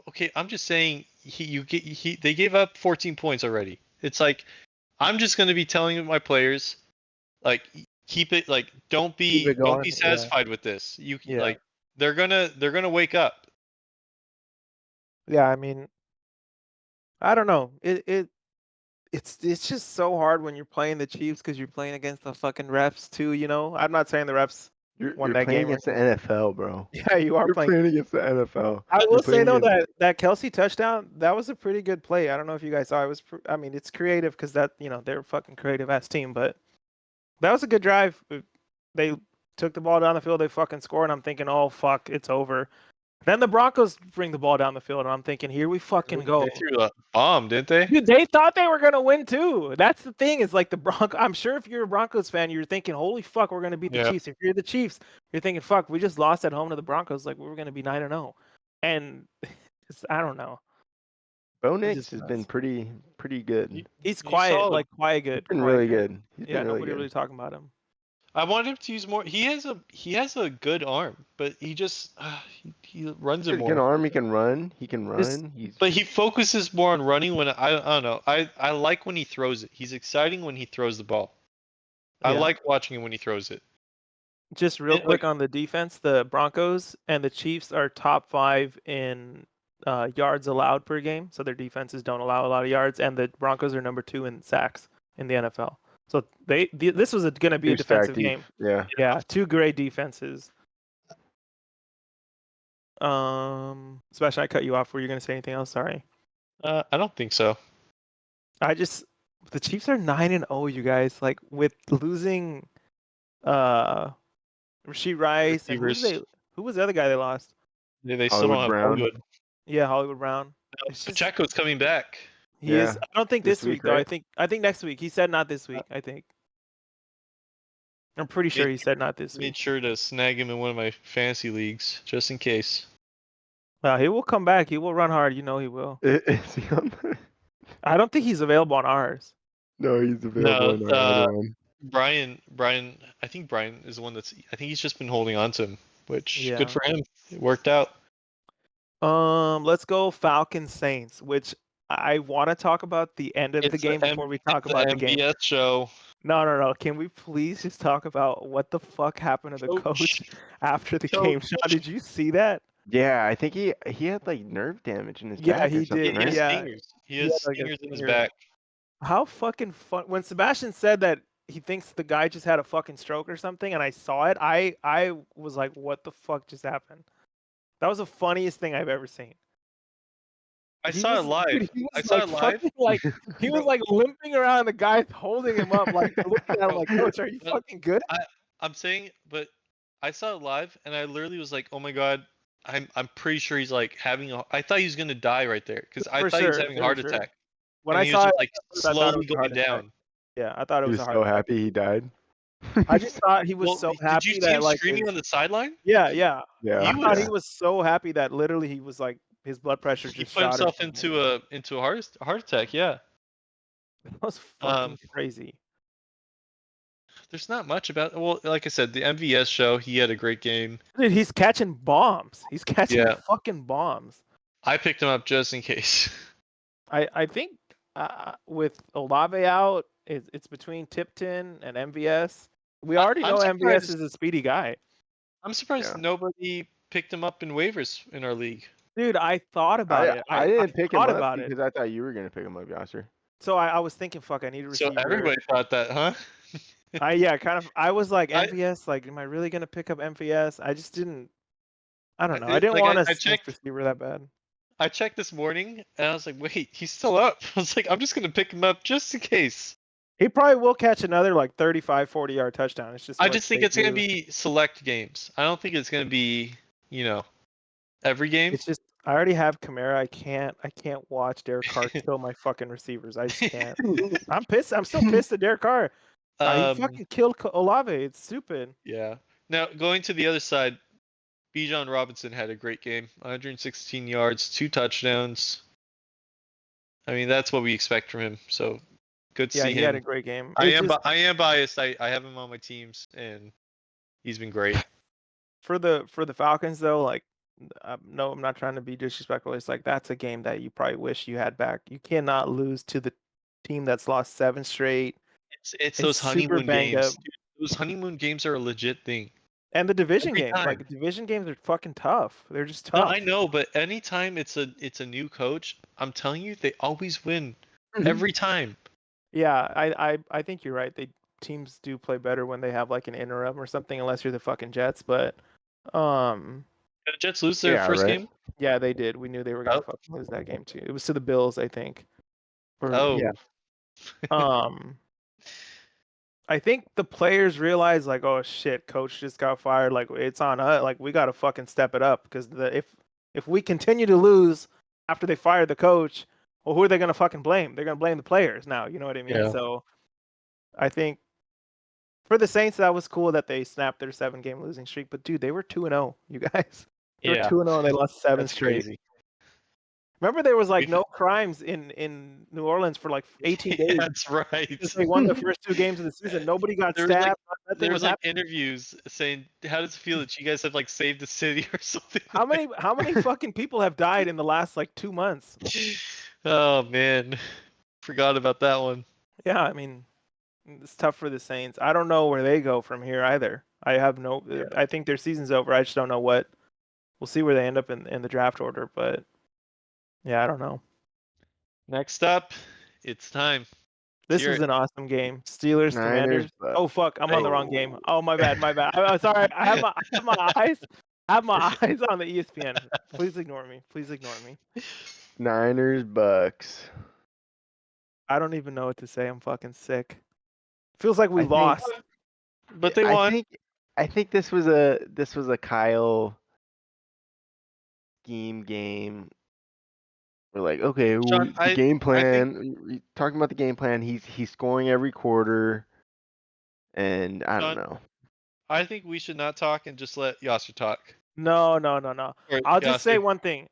okay. I'm just saying they gave up 14 points already. It's like I'm just going to be telling my players like keep it like Keep it don't going. be Yeah. satisfied with this. You Yeah. like they're gonna wake up. Yeah. I mean, I don't know. It's just so hard when you're playing the Chiefs because you're playing against the fucking refs too. You know, I'm not saying the refs won You're that playing game or against the anything. NFL, bro. Yeah, you are You're playing. playing against the NFL. I You're will say playing though against. that Kelsey touchdown, that was a pretty good play. I don't know if you guys saw it. I mean, it's creative because they're a fucking creative ass team, but that was a good drive. They took the ball down the field, they fucking scored, and I'm thinking, oh fuck, it's over. Then the Broncos bring the ball down the field, and I'm thinking, here we fucking go. They threw a bomb, didn't they? Dude, they thought they were gonna win too. That's the thing. Is like the Broncos. I'm sure if you're a Broncos fan, you're thinking, "Holy fuck, we're gonna beat the Yeah. Chiefs." If you're the Chiefs, you're thinking, "Fuck, we just lost at home to the Broncos. Like we were gonna be 9-0." And I don't know. Bo It's Nix just has been nuts. pretty good. He's He's quiet, solid. like quiet He's good, been quiet really good. good. He's Yeah, been really nobody good. really talking about him. I want him to use more. He has a good arm, but he just he runs He's it got a good more. arm. He can run. He can Just run. He's But he focuses more on running when I don't know. I like when he throws it. He's exciting when he throws the ball. I yeah. like watching him when he throws it. Just real Like quick on the defense, the Broncos and the Chiefs are top 5 in yards allowed per game. So their defenses don't allow a lot of yards, and the Broncos are number 2 in sacks in the NFL. So this was going to be a two stacked defensive deep. game. Yeah. Yeah, 2 great defenses. Sebastian, I cut you off. Were you going to say anything else? Sorry. I don't think so. The Chiefs are 9-0, you guys. Like with losing Rasheed Rice and Receivers. who was the other guy they lost? They still don't Hollywood have Brown. Hollywood. Yeah, Hollywood Brown. No, It's just Pacheco's coming back. he is. Yeah. I don't think This this week week, though. right? I think next week. He said not this week. I think. I'm pretty sure Made, he said not this made week. sure to snag him in one of my fantasy leagues just in case. He will come back. He will run hard. You know he will. Is he on the... I don't think he's available on ours. No, he's available No, in our other one. Brian, I think Brian is the one I think he's just been holding on to him, which Yeah. good for him. It worked out. Let's go Falcons Saints, which I want to talk about the end of the game before we talk about the game. MVS show. No. Can we please just talk about what the fuck happened to the coach after the game? Sean, did you see that? Yeah, I think he had like nerve damage in his Yeah, back he or something, did. right? Yeah. He has like a stingers in his stinger. back. How fucking fun! When Sebastian said that he thinks the guy just had a fucking stroke or something, and I saw it, I was like, "What the fuck just happened?" That was the funniest thing I've ever seen. I saw it live. Dude, he I was saw like it live. fucking like he was like limping around, the guy holding him up, like looking at him like, "Coach, are you fucking good?" I'm saying, but I saw it live, and I literally was like, "Oh my god!" I'm pretty sure he's like having a. I thought he was gonna die right there because I For thought he was sure, having a for heart sure. attack. When And I he was saw just it, like I thought it slowly was a heart going attack. down. Yeah, I thought it He was was a heart so attack. happy he died. I just thought he was Well, so did you happy see that him like screaming on the sideline? yeah. Yeah, I He thought he was. was so happy that literally he was like his blood pressure He just put shot or himself something. into a heart attack. Yeah. That was fucking crazy. There's not much about. Well, like I said, the MVS show. He had a great game. Dude, he's catching bombs. He's catching Yeah. fucking bombs. I picked him up just in case. I think with Olave out, it's between Tipton and MVS. We already know MVS is a speedy guy. I'm surprised nobody picked him up in waivers in our league. Dude, I thought about it. I didn't pick him thought up about it. because I thought you were gonna pick him up, Yasser. So I was thinking, fuck, I need a receiver. So everybody thought that, huh? I was like, MVS, like, am I really gonna pick up MVS? I just didn't. I don't know. I didn't want a Smith receiver that bad. I checked this morning and I was like, wait, he's still up. I was like, I'm just gonna pick him up just in case. He probably will catch another like 35, 40-yard touchdown. It's just I just think it's gonna be select games. I don't think it's gonna be, every game. It's just I already have Kamara. I can't watch Derek Carr kill my fucking receivers. I just can't. I'm pissed. I'm still pissed at Derek Carr. He fucking killed Olave. It's stupid. Yeah. Now going to the other side, Bijan Robinson had a great game. 116 yards, 2 touchdowns. I mean, that's what we expect from him. So good to Yeah, see he had a him. great game. I am biased. I have him on my teams, and he's been great. For the Falcons though, like, no, I'm not trying to be disrespectful. It's like that's a game that you probably wish you had back. You cannot lose to the team that's lost 7 straight. It's and those super honeymoon banged games. up. Dude, those honeymoon games are a legit thing. And the division Every games, time. like division games, are fucking tough. They're just No, tough. I know, but anytime it's a new coach, I'm telling you, they always win. Every time. Yeah, I think you're right. Teams do play better when they have like an interim or something, unless you're the fucking Jets. But Did the Jets lose their Yeah, first right. game? yeah, they did. We knew they were gonna Oh. fucking lose that game too. It was to the Bills, I think. Oh. Yeah. I think the players realize like, oh shit, coach just got fired. Like it's on us. Like we gotta fucking step it up because if we continue to lose after they fired the coach, well, who are they gonna fucking blame? They're gonna blame the players now. You know what I mean? Yeah. So I think for the Saints, that was cool that they snapped their 7-game losing streak. But dude, they were 2-0. You guys, they were 2-0 and they lost 7 That's straight. crazy. Remember, there was like no crimes in New Orleans for like 18 days. That's right. Because they won the first 2 games of the season. Nobody got stabbed. There was like interviews saying, "How does it feel that you guys have like saved the city or something?" How many fucking people have died in the last like 2 months? Oh man, forgot about that one. Yeah, I mean, it's tough for the Saints. I don't know where they go from here either. I think their season's over. I just don't know what. We'll see where they end up in the draft order, but yeah, I don't know. Next up, it's time. This was an awesome game. Steelers, Commanders. Oh fuck, I'm on the wrong game. Oh my bad. I'm sorry. I have my eyes on the ESPN. Please ignore me. Niners, Bucks. I don't even know what to say. I'm fucking sick. Feels like we lost. But they won. I think this was a Kyle scheme game. We're like, okay, Sean, the game plan. Talking about the game plan. He's scoring every quarter, and I don't know. I think we should not talk and just let Yasser talk. No. I'll just say one thing.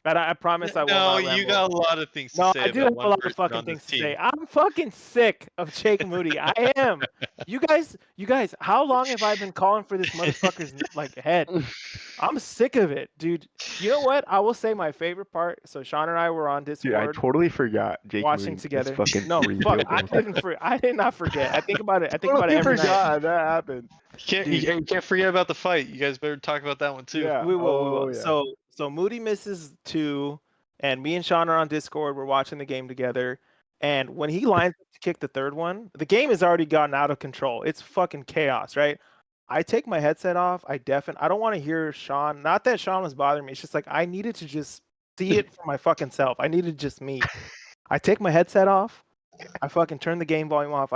But I promise I will not ramble. No, you got a lot of things to say. I do have a lot of fucking things to say. I'm fucking sick of Jake Moody. I am. You guys, how long have I been calling for this motherfucker's like head? I'm sick of it, dude. You know what? I will say my favorite part. So Sean and I were on Discord. Dude, I totally forgot Jake watching Moody together. fucking no, fuck. I did not forget. I think about it. I think about it every night. That happened. You can't forget about the fight. You guys better talk about that one too. Yeah. We will. Yeah. So Moody misses 2, and me and Sean are on Discord. We're watching the game together. And when he lines up to kick the 3rd one, the game has already gotten out of control. It's fucking chaos, right? I take my headset off. I don't want to hear Sean. Not that Sean was bothering me. It's just like I needed to just see it for my fucking self. I needed just me. I take my headset off. I fucking turn the game volume off.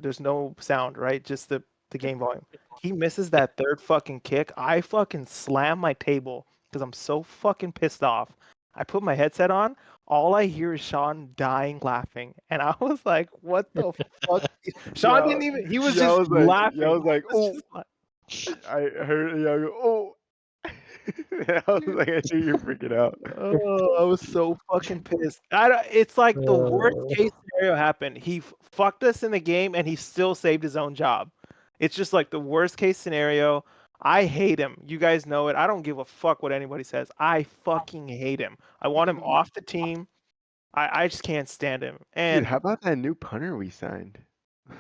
There's no sound, right? Just the game volume. He misses that 3rd fucking kick. I fucking slam my table because I'm so fucking pissed off. I put my headset on. All I hear is Sean dying laughing. And I was like, what the fuck? Sean didn't even, he was just laughing. I was like, oh. I heard, I go, oh. I was like, I knew you were freaking out. Oh, I was so fucking pissed. It's like the worst case scenario happened. He fucked us in the game and he still saved his own job. It's just like the worst case scenario. I hate him. You guys know it. I don't give a fuck what anybody says. I fucking hate him. I want him off the team. I just can't stand him. And dude, how about that new punter we signed?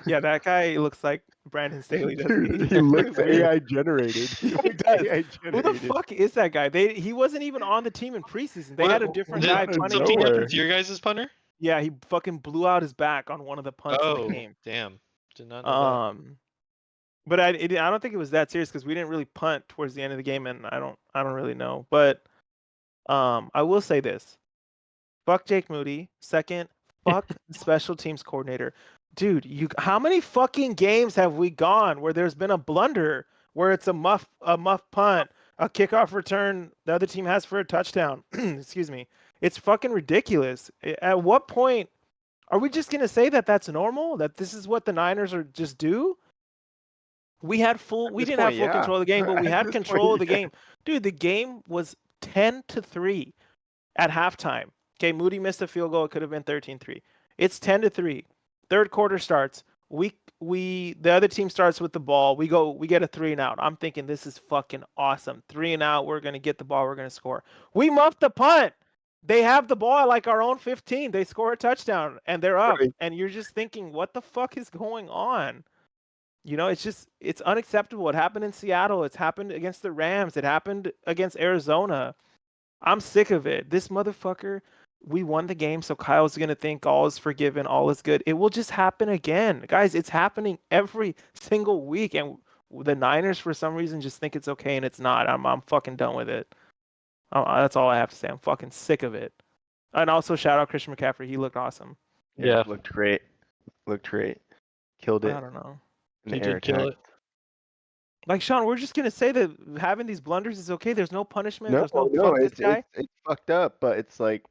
Yeah, that guy looks like Brandon Staley. Dude, he looks AI generated. He does. Who the fuck is that guy? He wasn't even on the team in preseason. They had a different guy punting. Something happened to your guys' punter? Yeah, he fucking blew out his back on one of the punts of the game. Damn. Did not know that. But I don't think it was that serious because we didn't really punt towards the end of the game, and I don't really know. But I will say this: fuck Jake Moody. Second, fuck the special teams coordinator. Dude, how many fucking games have we gone where there's been a blunder, where it's a muff punt, a kickoff return the other team has for a touchdown. Excuse me. It's fucking ridiculous. At what point are we just going to say that that's normal? That this is what the Niners are just do? We At didn't this have point, full yeah. control of the game, but we At had this control of point, the yeah. game. Dude, the game was 10-3 at halftime. Okay, Moody missed a field goal. It could have been 13-3. It's 10-3. Third quarter starts. The other team starts with the ball. We get a 3 and out. I'm thinking this is fucking awesome. 3 and out. We're gonna get the ball. We're gonna score. We muffed the punt. They have the ball at like our own 15. They score a touchdown and they're up. Right. And you're just thinking, what the fuck is going on? It's unacceptable. It happened in Seattle. It's happened against the Rams. It happened against Arizona. I'm sick of it. This motherfucker, we won the game, so Kyle's going to think all is forgiven, all is good. It will just happen again. Guys, it's happening every single week, and the Niners, for some reason, just think it's okay, and it's not. I'm fucking done with it. That's all I have to say. I'm fucking sick of it. And also, shout out Christian McCaffrey. He looked awesome. Yeah. Looked great. Killed it I don't know. in He the air did kill attack. it. Like, Sean, we're just going to say that having these blunders is okay. There's no punishment. No, There's no fuck this guy. it's fucked up, but it's like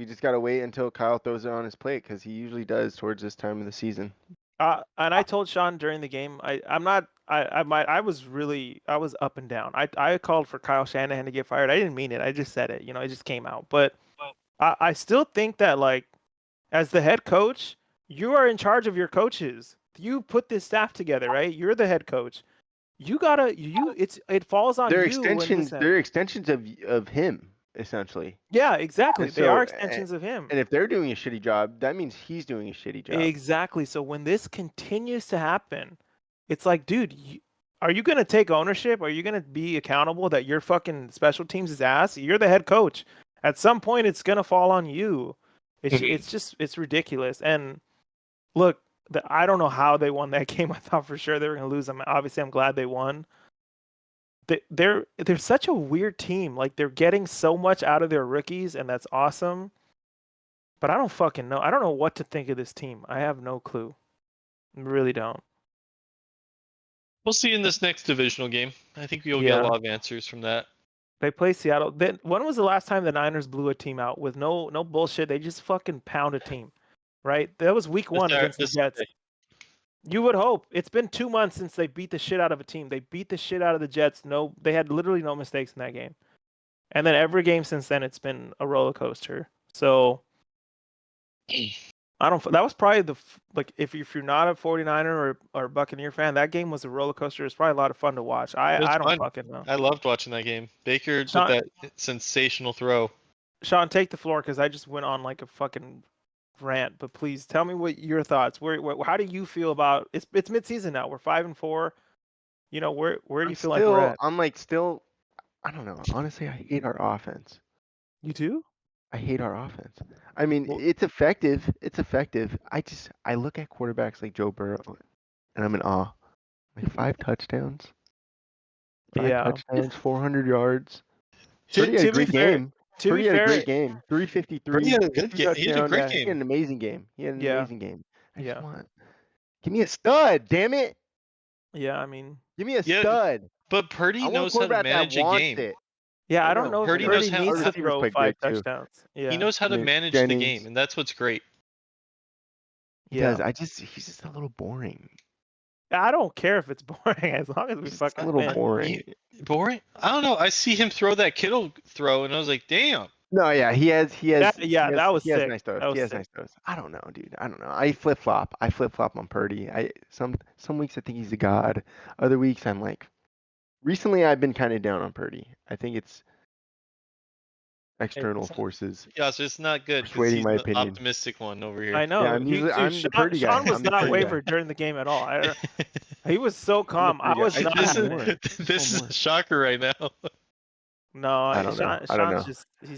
we just gotta wait until Kyle throws it on his plate because he usually does towards this time of the season. And I told Sean during the game, I was up and down. I called for Kyle Shanahan to get fired. I didn't mean it. I just said it. It just came out. But I still think that, like, as the head coach, you are in charge of your coaches. You put this staff together, right? You're the head coach. It falls on They're you. extensions of him, essentially. Yeah, exactly. And They are so, extensions of him. And if they're doing a shitty job, that means he's doing a shitty job. Exactly. So when this continues to happen, it's like, dude, are you going to take ownership? Are you going to be accountable that your fucking special teams is ass? You're the head coach. At some point, it's going to fall on you. It's ridiculous. And look, I don't know how they won that game. I thought for sure they were going to lose. Obviously, I'm glad they won. They're such a weird team. Like, they're getting so much out of their rookies, and that's awesome. But I don't fucking know. I don't know what to think of this team. I have no clue. I really don't. We'll see in this next divisional game. I think you'll get a lot of answers from that. They play Seattle. When was the last time the Niners blew a team out with no bullshit? They just fucking pound a team, right? That was week 1 against the Jets. You would hope. It's been 2 months since they beat the shit out of a team. They beat the shit out of the Jets. They had literally no mistakes in that game. And then every game since then, it's been a roller coaster. So that was probably if you're not a 49er or Buccaneer fan, that game was a roller coaster. It's probably a lot of fun to watch. I don't fucking know. I loved watching that game. Baker with that sensational throw. Sean, take the floor because I just went on like a fucking rant. But please tell me what your thoughts. How do you feel about it's midseason now? We're 5-4. Where do you feel like we're at? I'm like still. I don't know. Honestly, I hate our offense. You do? I hate our offense. I mean, it's effective. I look at quarterbacks like Joe Burrow, and I'm in awe. Like 5 touchdowns. 400 yards. Purdy had a great game. Purdy had a great game. 353. He had a good game. He had a great game. He had an amazing game. I just want. Give me a stud, damn it. Yeah, I mean. Give me a stud. But Purdy knows how to manage a game. Yeah, I don't know. Purdy knows how to throw 5 touchdowns. Yeah. He knows how to manage the game, and that's what's great. Yeah. He's just a little boring. I don't care if it's boring as long as we fucking a little win. boring. Boring? I don't know. I see him throw that Kittle throw, and I was like, damn. No, yeah, he has. That was sick. He has nice throws. Nice throws. I don't know, dude. I don't know. I flip flop on Purdy. Some weeks I think he's a god. Other weeks I'm like. Recently I've been kind of down on Purdy. I think it's external forces. Yeah, so it's not good. Persuading my opinion. Optimistic one over here. I know. Yeah, I'm the Purdy guy. Sean was not wavered during the game at all. He was so calm. I was not. This is a shocker right now. No, I don't know. I don't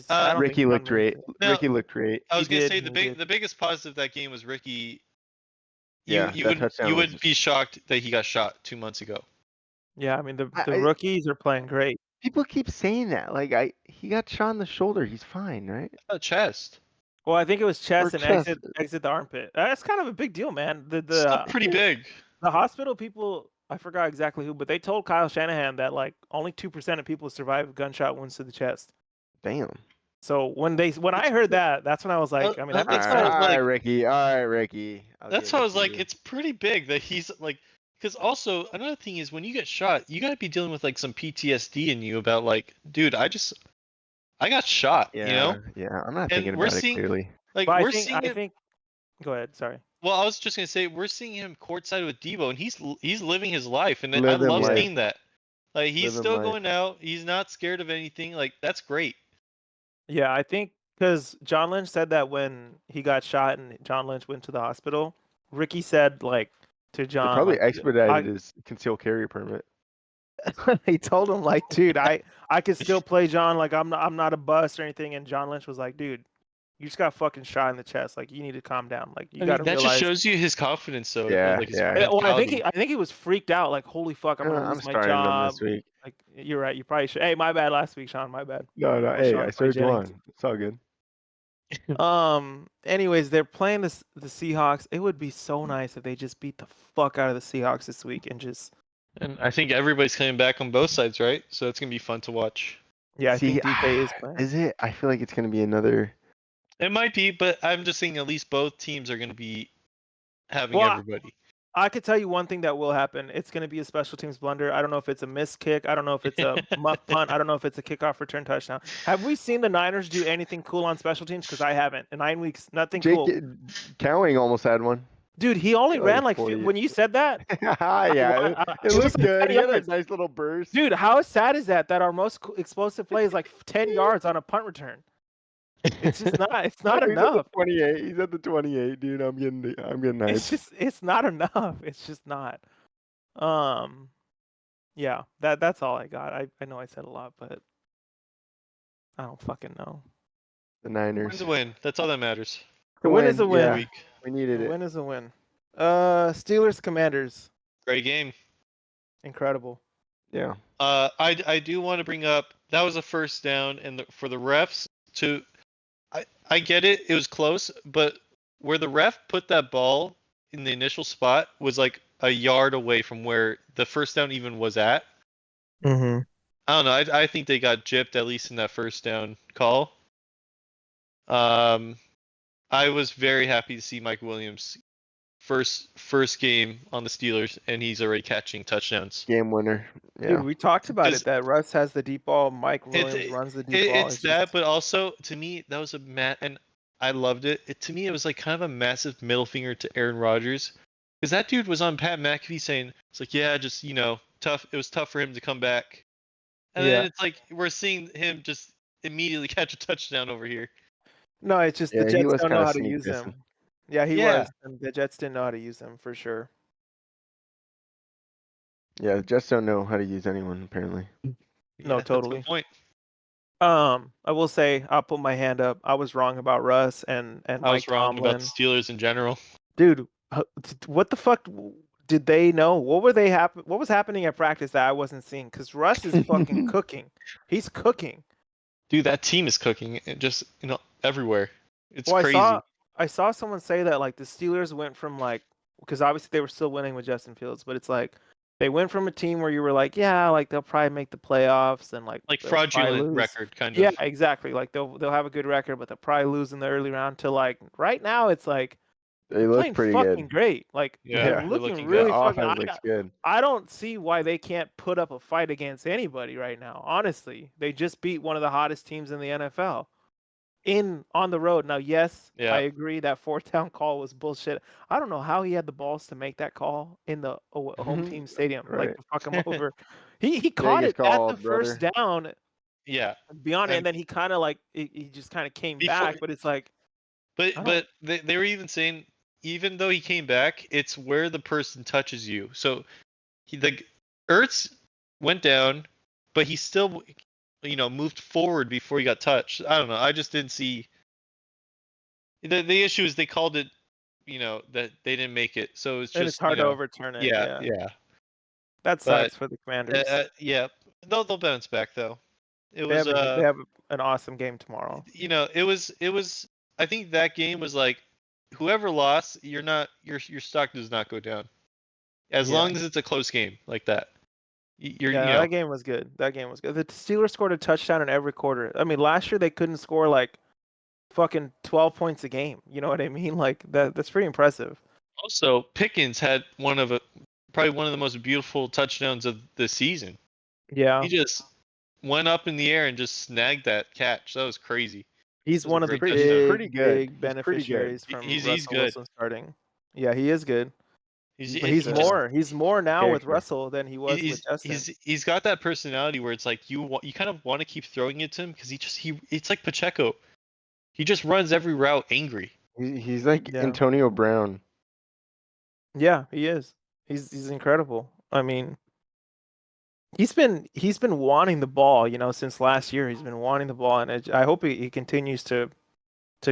know. Ricky looked great. Ricky looked great. I was gonna say the biggest positive of that game was Ricky. You that wouldn't be shocked that he got shot 2 months ago. Yeah, I mean the rookies are playing great. People keep saying that. Like he got shot in the shoulder. He's fine, right? Chest. Well, I think it was chest and exit the armpit. That's kind of a big deal, man. Still pretty big. The hospital people I forgot exactly who, but they told Kyle Shanahan that like only 2% of people survive gunshot wounds to the chest. Damn. So when I heard that, that's when I was like, I mean, that makes That's why I sense. was All right, like, Ricky. All right, Ricky. I'll that's give why I it was to like, you. it's pretty big that he's like, because also another thing is when you get shot, you gotta be dealing with like some PTSD in you about like, dude, I got shot, Yeah, you know, yeah. I'm not and thinking we're about it seeing clearly. like But we're I seeing it. think. Go ahead. Sorry. Well, I was just gonna say we're seeing him courtside with Debo, and he's living his life, and I Living love life. seeing that. Like he's Living still life. going out. He's not scared of anything. Like that's great. Yeah, I think because John Lynch said that when he got shot and John Lynch went to the hospital, Ricky said like to They John, probably like, expedited I his concealed carry permit. he told him like, dude, I could still play John, like I'm not a bust or anything, and John Lynch was like, dude, you just got fucking shot in the chest, like you need to calm down, like you I got mean, to that just realize. shows you his confidence, though, Yeah, like his yeah. Well, mentality. I think he was freaked out, like holy fuck, I'm gonna I'm lose my starting them job. this week. Like you're right, you probably should. Hey, my bad last week, Sean, my bad. No, no. Oh, Hey, Sean I Clay started Jennings. Juwan. It's all good. Anyways, they're playing the Seahawks. It would be so nice if they just beat the fuck out of the Seahawks this week and just. And I think everybody's coming back on both sides, right? So it's gonna be fun to watch. Yeah, I See, think DK is playing. is it? I feel like it's gonna be another. It might be, but I'm just saying at least both teams are gonna be having Well, everybody. I could tell you one thing that will happen. It's going to be a special teams blunder. I don't know if it's a missed kick. I don't know if it's a muff punt. I don't know if it's a kickoff return touchdown. Have we seen the Niners do anything cool on special teams? Because I haven't. In 9 weeks, nothing Jake cool. Cowing almost had one. Dude, he only Like ran like 40. when you said that. Yeah, it was looked like good. 10 He had a yards. nice little burst. Dude, how sad is that? That our most explosive play is like 10 yards on a punt return. It's just not. It's not He's enough. at the 28. He's at the 28, dude. I'm getting nice. It's not enough. It's just not. Yeah, that's all I got. I know I said a lot, but I don't fucking know. The Win Niners. to win. That's all that matters. The win is a win. Yeah, Week. we needed The it. win is a win. Steelers Commanders. Great game. Incredible. Yeah. I do want to bring up that was a first down, and for the refs to, I get it. It was close, but where the ref put that ball in the initial spot was like a yard away from where the first down even was at. Mm-hmm. I don't know. I think they got gypped at least in that first down call. I was very happy to see Mike Williams first game on the Steelers, and he's already catching touchdowns. Game winner. Yeah. Dude, we talked about Because it. That Russ has the deep ball. Mike Williams runs the deep ball. It's that, but also to me that was and I loved it. To me, it was like kind of a massive middle finger to Aaron Rodgers, because that dude was on Pat McAfee saying it's like, yeah, just tough. It was tough for him to come back, and then it's like we're seeing him just immediately catch a touchdown over here. No, it's just the he Jets was don't know kinda how to sneak use dissing. him. Yeah, he Yeah. was. And the Jets didn't know how to use him for sure. Yeah, the Jets don't know how to use anyone apparently. No, That's a good totally. point. I will say I'll put my hand up. I was wrong about Russ and I Mike was wrong Tomlin. about the Steelers in general. Dude, what the fuck did they know? What was happening at practice that I wasn't seeing? Because Russ is fucking cooking. He's cooking. Dude, that team is cooking just everywhere. It's Well, crazy. I saw someone say that like the Steelers went from like, because obviously they were still winning with Justin Fields, but it's like they went from a team where you were like, yeah, like they'll probably make the playoffs and like Like they'll probably fraudulent lose. record kind Yeah, of. exactly. Like they'll have a good record, but they'll probably lose in the early round. To like right now, it's like They they're look playing pretty fucking good. great. Like Yeah, they're they're looking looking really The fucking. offense looks good. I don't see why they can't put up a fight against anybody right now. Honestly, they just beat one of the hottest teams in the NFL on the road. Now, yes, Yeah. I agree that fourth down call was bullshit. I don't know how he had the balls to make that call in the home team stadium, like Right. to fuck him over. He caught Vegas it at the called, first brother. down Yeah. beyond it, And and then he kind of like he just kind of came Before- back, but it's like But they were even saying, even though he came back, it's where the person touches you. So the Ertz went down, but he still moved forward before he got touched. I don't know. I just didn't see. The issue is they called it, that they didn't make it. So it's and just it's hard to overturn it. Yeah. That But, sucks for the Commanders. Yeah, they'll bounce back though. It they was have an awesome game tomorrow. it was. I think that game was like, whoever lost, your stock does not go down. As Yeah. long as it's a close game like that. You're, Yeah, you know, that game was good. That game was good. The Steelers scored a touchdown in every quarter. I mean, last year they couldn't score like fucking 12 points a game. You know what I mean? Like that's pretty impressive. also Pickens had probably one of the most beautiful touchdowns of the season. Yeah. He just went up in the air and just snagged that catch. That was crazy. He's That was a one of the great touchdown. pretty good. big He's pretty good. beneficiaries from He's Russell good. Wilson starting. Yeah, he is good. But It's he's just more. He's more now with Character. Russell than he was with Justin. he's got that personality where it's like you kind of want to keep throwing it to him because it's like Pacheco. He just runs every route angry. He's like Yeah. Antonio Brown. Yeah, he is. He's incredible. I mean, he's been wanting the ball, since last year. He's been wanting the ball, and I hope he continues to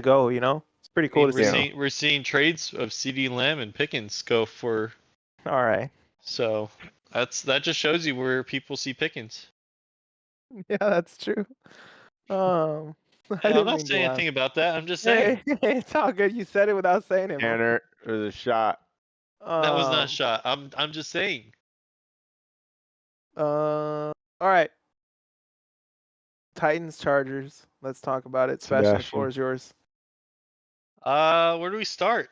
go. It's pretty I cool mean, to see. we're seeing trades of CD Lamb and Pickens go for. All right. So that just shows you where people see Pickens. Yeah, that's true. I I'm didn't not mean to saying laugh. anything about that. I'm just saying Hey, it's all good. You said it without saying it, man. Tanner or the shot. that was not a Um, shot. I'm just saying. all right. Titans, Chargers. Let's talk about it. Sebastian, the floor Sebastian. is yours. Where do we start?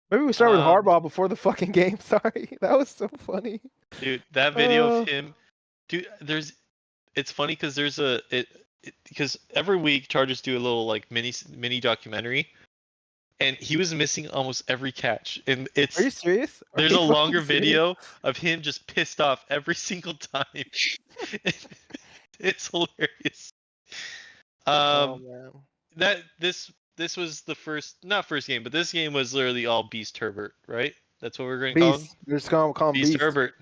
Maybe we start with Um, Harbaugh before the fucking game. Sorry, that was so funny. Dude, that video of Uh, him, dude. It's funny because because every week Chargers do a little like mini documentary, and he was missing almost every catch, and Are you serious? Are there's you a fucking longer serious? video of him just pissed off every single time. It's hilarious. Oh Um, man. this was the not first game, but this game was literally all Beast Herbert, right? That's what we're going to call him. Beast. We're just gonna call him Beast Beast. Herbert.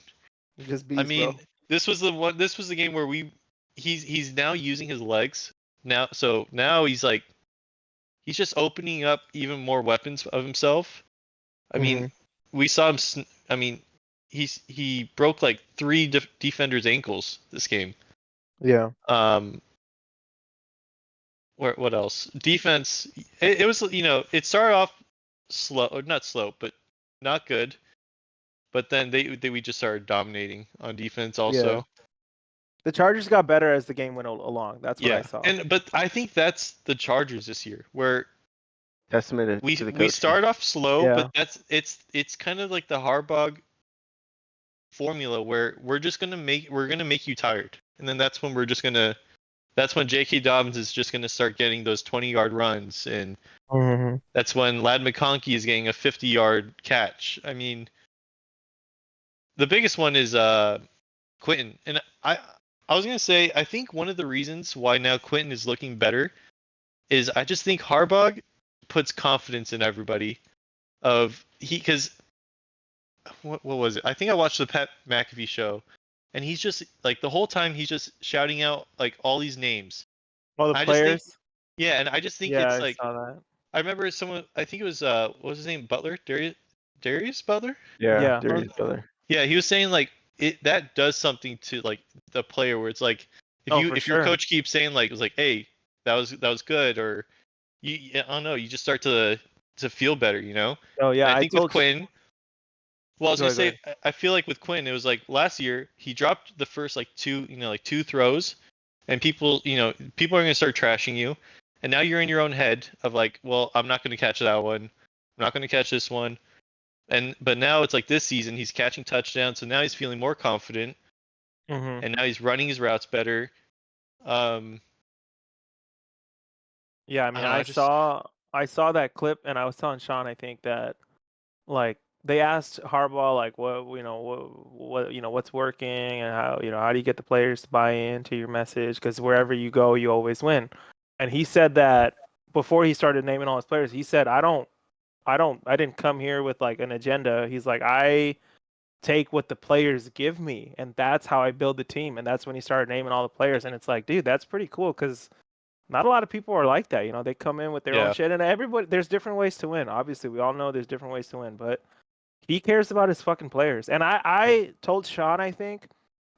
Just I Beast, mean, bro. this was the one. This was the game where he's now using his legs now. So now he's just opening up even more weapons of himself. I mean, we saw him. I mean, he broke like 3 defenders' ankles this game. Yeah. What else? Defense. It was it started off slow, or not slow, but not good. But then we just started dominating on defense also. Yeah. The Chargers got better as the game went along. That's what I saw. But I think that's the Chargers this year, where Testament we to the we coach. start off slow, Yeah. but it's kind of like the Harbaugh formula where we're gonna make you tired, and then that's when J.K. Dobbins is just gonna start getting those 20-yard runs, and that's when Ladd McConkey is getting a 50-yard catch. I mean, the biggest one is Quentin, and I was gonna say I think one of the reasons why now Quentin is looking better is I just think Harbaugh puts confidence in everybody. Because what was it? I think I watched the Pat McAfee show, and he's just like the whole time he's just shouting out like all these names. All the I players. just think, yeah, and I just think Yeah, it's I like saw that. I remember someone. I think it was what was his name? Butler, Darius Butler. Yeah, Yeah. Darius Butler. Yeah, he was saying like that does something to like the player where it's like for if your sure. coach keeps saying like it was like, hey, that was good, or I don't know, you just start to feel better, Oh yeah, And I think with told Quinn, well, I was Go gonna ahead, say I feel like with Quinn it was like last year he dropped the first like two throws, and people are gonna start trashing you, and now you're in your own head of like, well, I'm not gonna catch that one, I'm not gonna catch this one. But now it's like this season he's catching touchdowns, so now he's feeling more confident, and now he's running his routes better. Yeah, I mean, I I saw that clip, and I was telling Sean, I think that like they asked Harbaugh like what what's working, and how do you get the players to buy into your message, because wherever you go you always win. And he said that before he started naming all his players, he said I didn't come here with like an agenda. He's like, I take what the players give me, and that's how I build the team. And that's when he started naming all the players, and it's like, dude, that's pretty cool, because not a lot of people are like that. They come in with their own shit, and everybody, there's different ways to win. Obviously, we all know there's different ways to win, but he cares about his fucking players. And I told Sean, I think,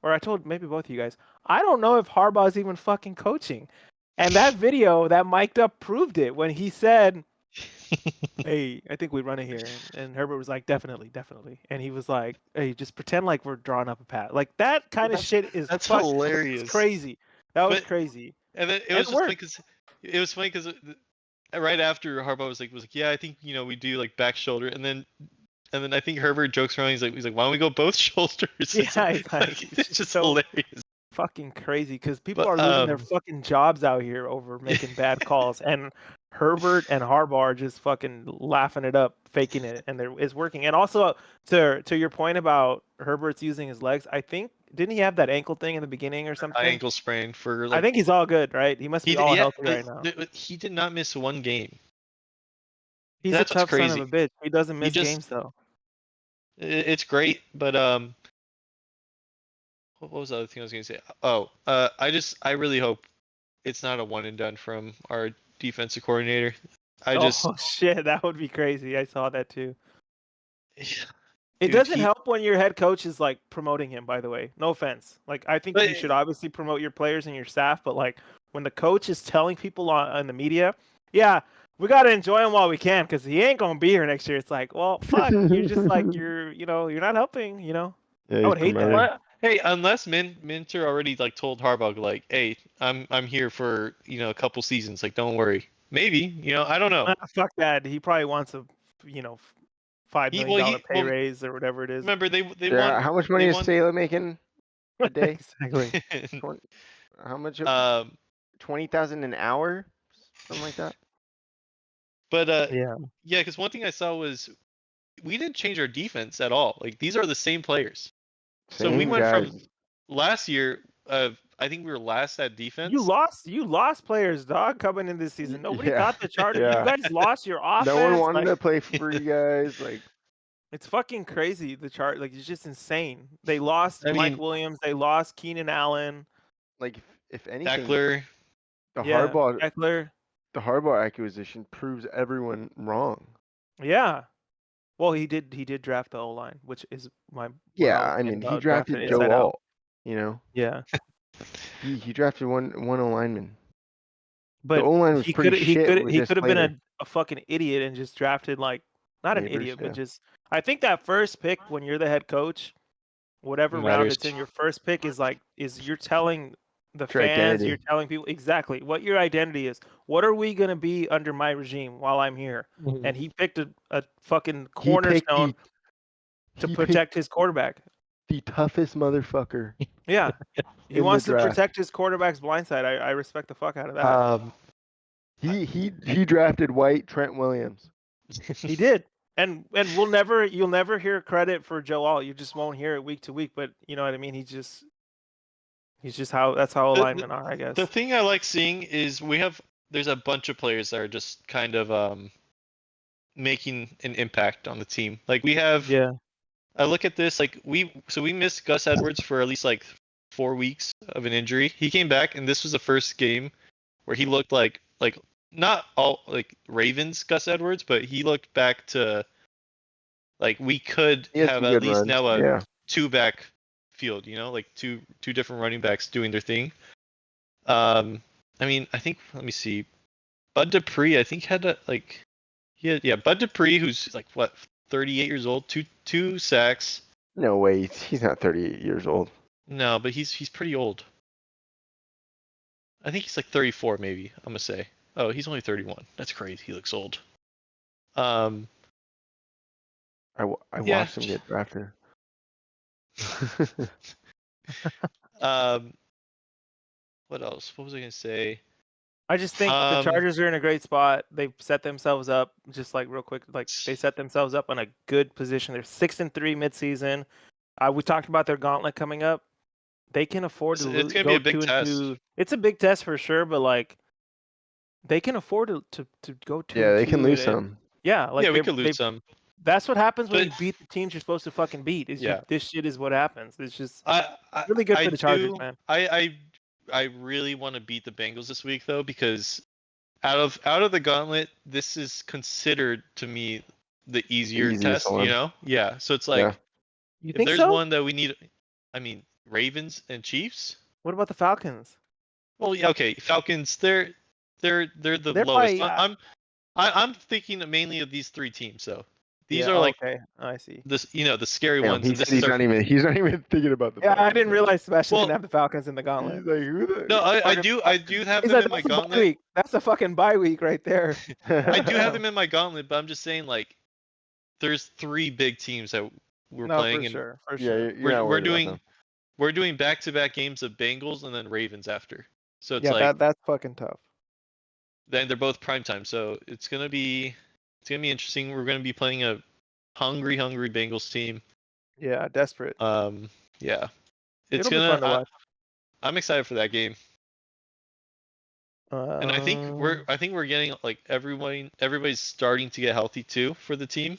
or I told maybe both of you guys, I don't know if Harbaugh's even fucking coaching. And that video, that mic'd up, proved it when he said hey, I think we run it here. And Herbert was like, definitely. And he was like, hey, just pretend like we're drawing up a path. Like that kind of shit is That's it's hilarious. crazy. That was But crazy. and then it And was it just funny worked. because right after Harbaugh was like, yeah, I think we do like back shoulder, and then I think Herbert jokes around. He's like, why don't we go both shoulders? Yeah, he's like, it's It's just just so hilarious. fucking crazy because people But are losing their fucking jobs out here over making bad calls, and Herbert and Harbaugh are just fucking laughing it up, faking it, and it's working. And also to your point about Herbert's using his legs, I think didn't he have that ankle thing in the beginning or high something? ankle sprain for I like think he's all good, right? He must be all yeah, healthy right now. but he did not miss one game. He's a That's what's tough son of crazy. a bitch. He doesn't He miss just games though. it's great, but what was the other thing I was gonna say? Oh, I really hope it's not a one and done from our defensive coordinator. I just Oh shit, that would be crazy. I saw that too. It dude, doesn't help when your head coach is like promoting him, by the way. No offense. Like I think but you should obviously promote your players and your staff, but like when the coach is telling people on the media, yeah, we got to enjoy him while we can cuz he ain't going to be here next year. It's like, well, fuck, you're just like you're not helping. Yeah, I he's would hate that. promoting. well, hey, unless Minter already like told Harbaugh like, hey, I'm here for a couple seasons, like don't worry. Maybe I don't know. Fuck that. He probably wants a you know, $5 He million well he pay well raise or whatever it is. remember they Yeah, won how much they money is won. Saleh making a day? Exactly. 20, how much? um, 20,000 an hour, something like that. but Yeah. yeah, because one thing I saw was we didn't change our defense at all. Like these are the same players. So we Same went guys. from last year. I think we were last at You defense. lost players, dog, coming in this season. Nobody Yeah, thought the Chargers. You yeah. guys lost your No one offense. wanted Like to play for you guys. Like, it's fucking crazy. The chart, like it's just insane. They lost I Mike mean, Williams. They lost Keenan Allen. like if anything, Eckler. the Yeah, Harbaugh Eckler. the Harbaugh acquisition proves everyone wrong. Yeah. Well, he did draft the O line, which is what I Yeah, was I saying mean he about drafting drafted Joe inside out. Alt. You know, Yeah, he drafted one O lineman. The but O line was he pretty could he shit could he just could have been later. a fucking idiot and just drafted like not an Neighbors, idiot, but yeah. just I think that first pick when you're the head coach, whatever round Matters. it's in, your first pick is you're telling the It's your fans, you're identity. telling people exactly what your identity is. What are we gonna be under my regime while I'm here? And he picked a fucking He picked cornerstone to he picked protect his quarterback. the toughest motherfucker Yeah, he in the wants to draft. protect his quarterback's blind side. I respect the fuck out of that. Um, He drafted White Trent Williams. He did. And you'll never hear credit for Joe Alt. You just won't hear it week to week. But you know what I mean. He's just that's how the, the alignment are, I the guess. thing I like seeing is there's a bunch of players that are just kind of making an impact on the team. Like we have. Yeah. I look at this like we missed Gus Edwards for at least like 4 weeks of an injury. He came back and this was the first game where he looked like not all like Ravens Gus Edwards, but he looked back to like we could He had have some at good least runs. now a Yeah. two back field, like two different running backs doing their thing. I mean, I think let me see. Bud Dupree, I think had Bud Dupree, who's like what 38 years old, two sacks. No way. He's not 38 years old. No, but he's pretty old. I think he's like 34 maybe. I'm gonna say. Oh, he's only 31. That's crazy. He looks old. I Yeah. watched him get drafted. What else? What was I gonna say? I just think the Chargers are in a great spot. They've set themselves up just like real quick. Like they set themselves up in a good position. They're 6-3 midseason. We talked about their gauntlet coming up. They can afford to It's gonna be go a big 2-2. test. It's a big test for sure, but like they can afford to go 2-2. Yeah, they can lose some. Yeah, like Yeah, we could lose some. That's what happens when But you beat the teams you're supposed to fucking beat. yeah, This shit is what happens. It's just I really good for the Chargers, man. I really want to beat the Bengals this week though because out of the gauntlet, this is considered to me the easier Easiest test. one. Yeah. So it's like You if think there's so? one that we need, I mean Ravens and Chiefs. What about the Falcons? Well, yeah, okay, Falcons. They're the They're lowest. probably I'm thinking mainly of these 3 teams. So these Yeah, are like okay. I see. this, the scary Damn, ones, he and said this is he's our. not even thinking about the Yeah, I Falcons. didn't realize Sebastian Well, didn't have the Falcons in the gauntlet. He's like, who the? No, I fucking do have He's them like, in my that's a bye gauntlet. week. That's a fucking bye week right there. I do have them in my gauntlet, but I'm just saying like there's 3 big teams that we're No, playing, for and sure, for Yeah, sure. you're not we're worried about doing them. we're doing back-to-back games of Bengals and then Ravens after. So it's Yeah, like that's fucking tough. then they're both primetime, so it's gonna be interesting. We're gonna be playing a hungry Bengals team. Yeah, desperate. Yeah, it's It'll be fun to watch. I'm excited for that game, and I think Um, we're getting like everybody's starting to get healthy too for the team.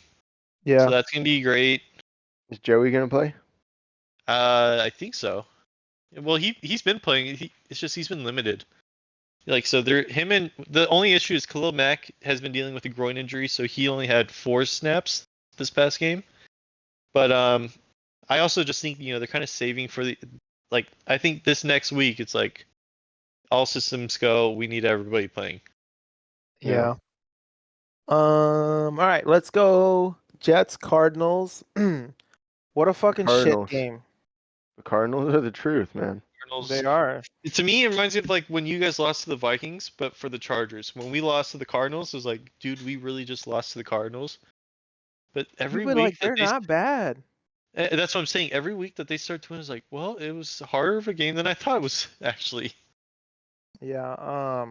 yeah. So that's gonna be great. Is Joey gonna play? I think so. Well, he's been playing. It's just he's been limited. Like so, the only issue is Khalil Mack has been dealing with a groin injury, so he only had 4 snaps this past game. But I also just think they're kind of saving for the like. I think this next week it's like all systems go. We need everybody playing. Yeah. All right, let's go. Jets, Cardinals. What a fucking Cardinals. shit game. The Cardinals are the truth, man. Cardinals. They are. To me, it reminds me of like when you guys lost to the Vikings, but for the Chargers. When we lost to the Cardinals, it was like, dude, we really just lost to the Cardinals. But every But week like they're not bad. that's what I'm saying. Every week that they start to win is like, well, it was harder of a game than I thought it was actually. Yeah.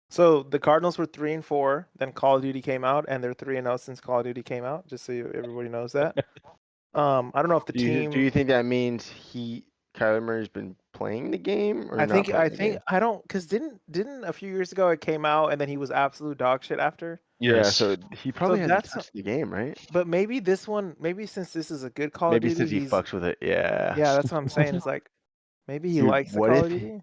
So the Cardinals were 3-4. Then Call of Duty came out, and they're 3-0 since Call of Duty came out. Just so everybody knows that. I don't know if the team. Do you think that means Kyler Murray's been playing the game or not playing the game? I don't, because didn't a few years ago it came out and then he was absolute dog shit after. Yeah, Yes. so he probably hasn't touched the game, right? But maybe this one, maybe since this is a good Call Maybe of Duty, since he fucks with it, yeah. Yeah, that's what I'm saying. It's like maybe he Dude, likes the what Call if of Duty.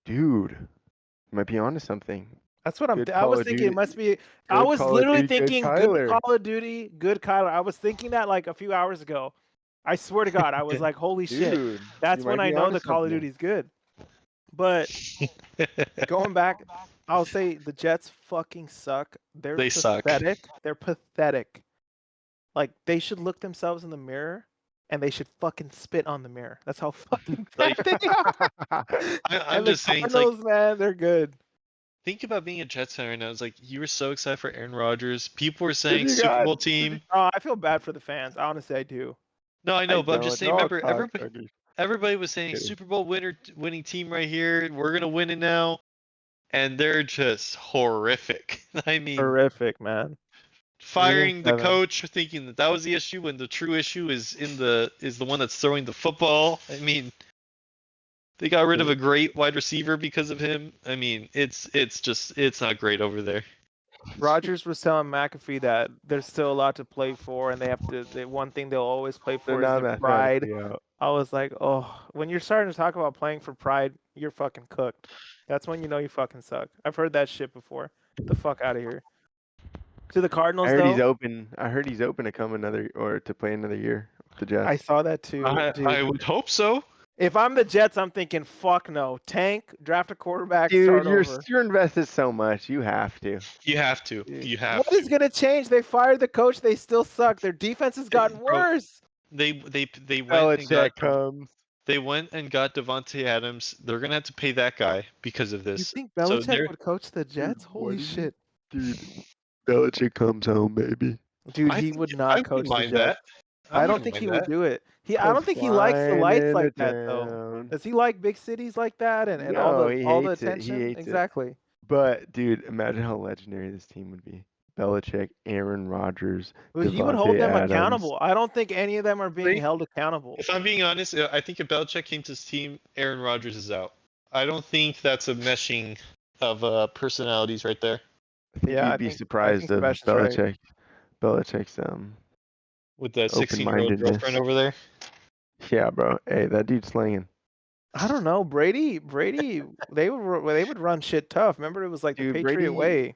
Dude, you might be onto something. That's what Good I Call was of thinking. It Duty- must be. I good was Call of literally Duty, good thinking Kyler. good Call of Duty, good Kyler. I was thinking that like a few hours ago. I swear to God, I was like, holy shit. Dude, That's you when might I be know onto the Call of something. Duty's good. But going back, I'll say the Jets fucking suck. They suck. pathetic. They're pathetic. Like they should look themselves in the mirror and they should fucking spit on the mirror. That's how fucking bad Like, they are. I'm just saying, it's Cardinals, man, they're good. think about being a Jets fan right now. It's like you were so excited for Aaron Rodgers. People were saying you Super got? Bowl team. Oh, I feel bad for the fans. Honestly, I do. No, I know, but I'm just saying. Remember, everybody. everybody was saying Kidding. Super Bowl winning team right here. We're gonna win it now, and they're just horrific. I mean, Horrific, man. firing the 3-7. coach, thinking that was the issue, when the true issue is the one that's throwing the football. I mean, they got rid of a great wide receiver because of him. I mean, it's not great over there. Rodgers was telling McAfee that there's still a lot to play for, and they have to. One thing they'll always play for is their pride. I was like, oh, when you're starting to talk about playing for pride, you're fucking cooked. That's when you know you fucking suck. I've heard that shit before. Get the fuck out of here. To the Cardinals, I heard though, he's open. I heard he's open to come to play another year with the Jets. I saw that too. Dude. I would hope so. If I'm the Jets, I'm thinking, fuck no. Tank, draft a quarterback, Dude, start you're over. you're invested so much. You have to. You have to. You have What to. is gonna change? They fired the coach. They still suck. Their defense has gotten Bro, worse. They went and Belichick got comes. they went and got Devontae Adams. They're gonna have to pay that guy because of You this. think So Belichick they're- would coach the Jets? Dude, Holy what is- shit. Dude, Belichick comes home, baby. Dude, I he think- would I not wouldn't coach the mind Jets. that. I don't think he would do it. I don't think he likes the lights like that though. Does he like big cities like that and No, he all the hates it. He attention? hates it. Exactly. But dude, imagine how legendary this team would be. Belichick, Aaron Rodgers, Well, he would hold Devontae them Adams. accountable. I don't think any of them are being Really? held accountable. If I'm being honest, I think if Belichick came to his team, Aaron Rodgers is out. I don't think that's a meshing of personalities right there. I think Yeah, you'd I be think surprised of Sebastian's right. Belichick's With that 16-year-old open-mindedness. girlfriend over there. Yeah, bro. Hey, that dude's slinging. I don't know. Brady, they would run shit tough. Remember, it was like the Dude, Patriot way.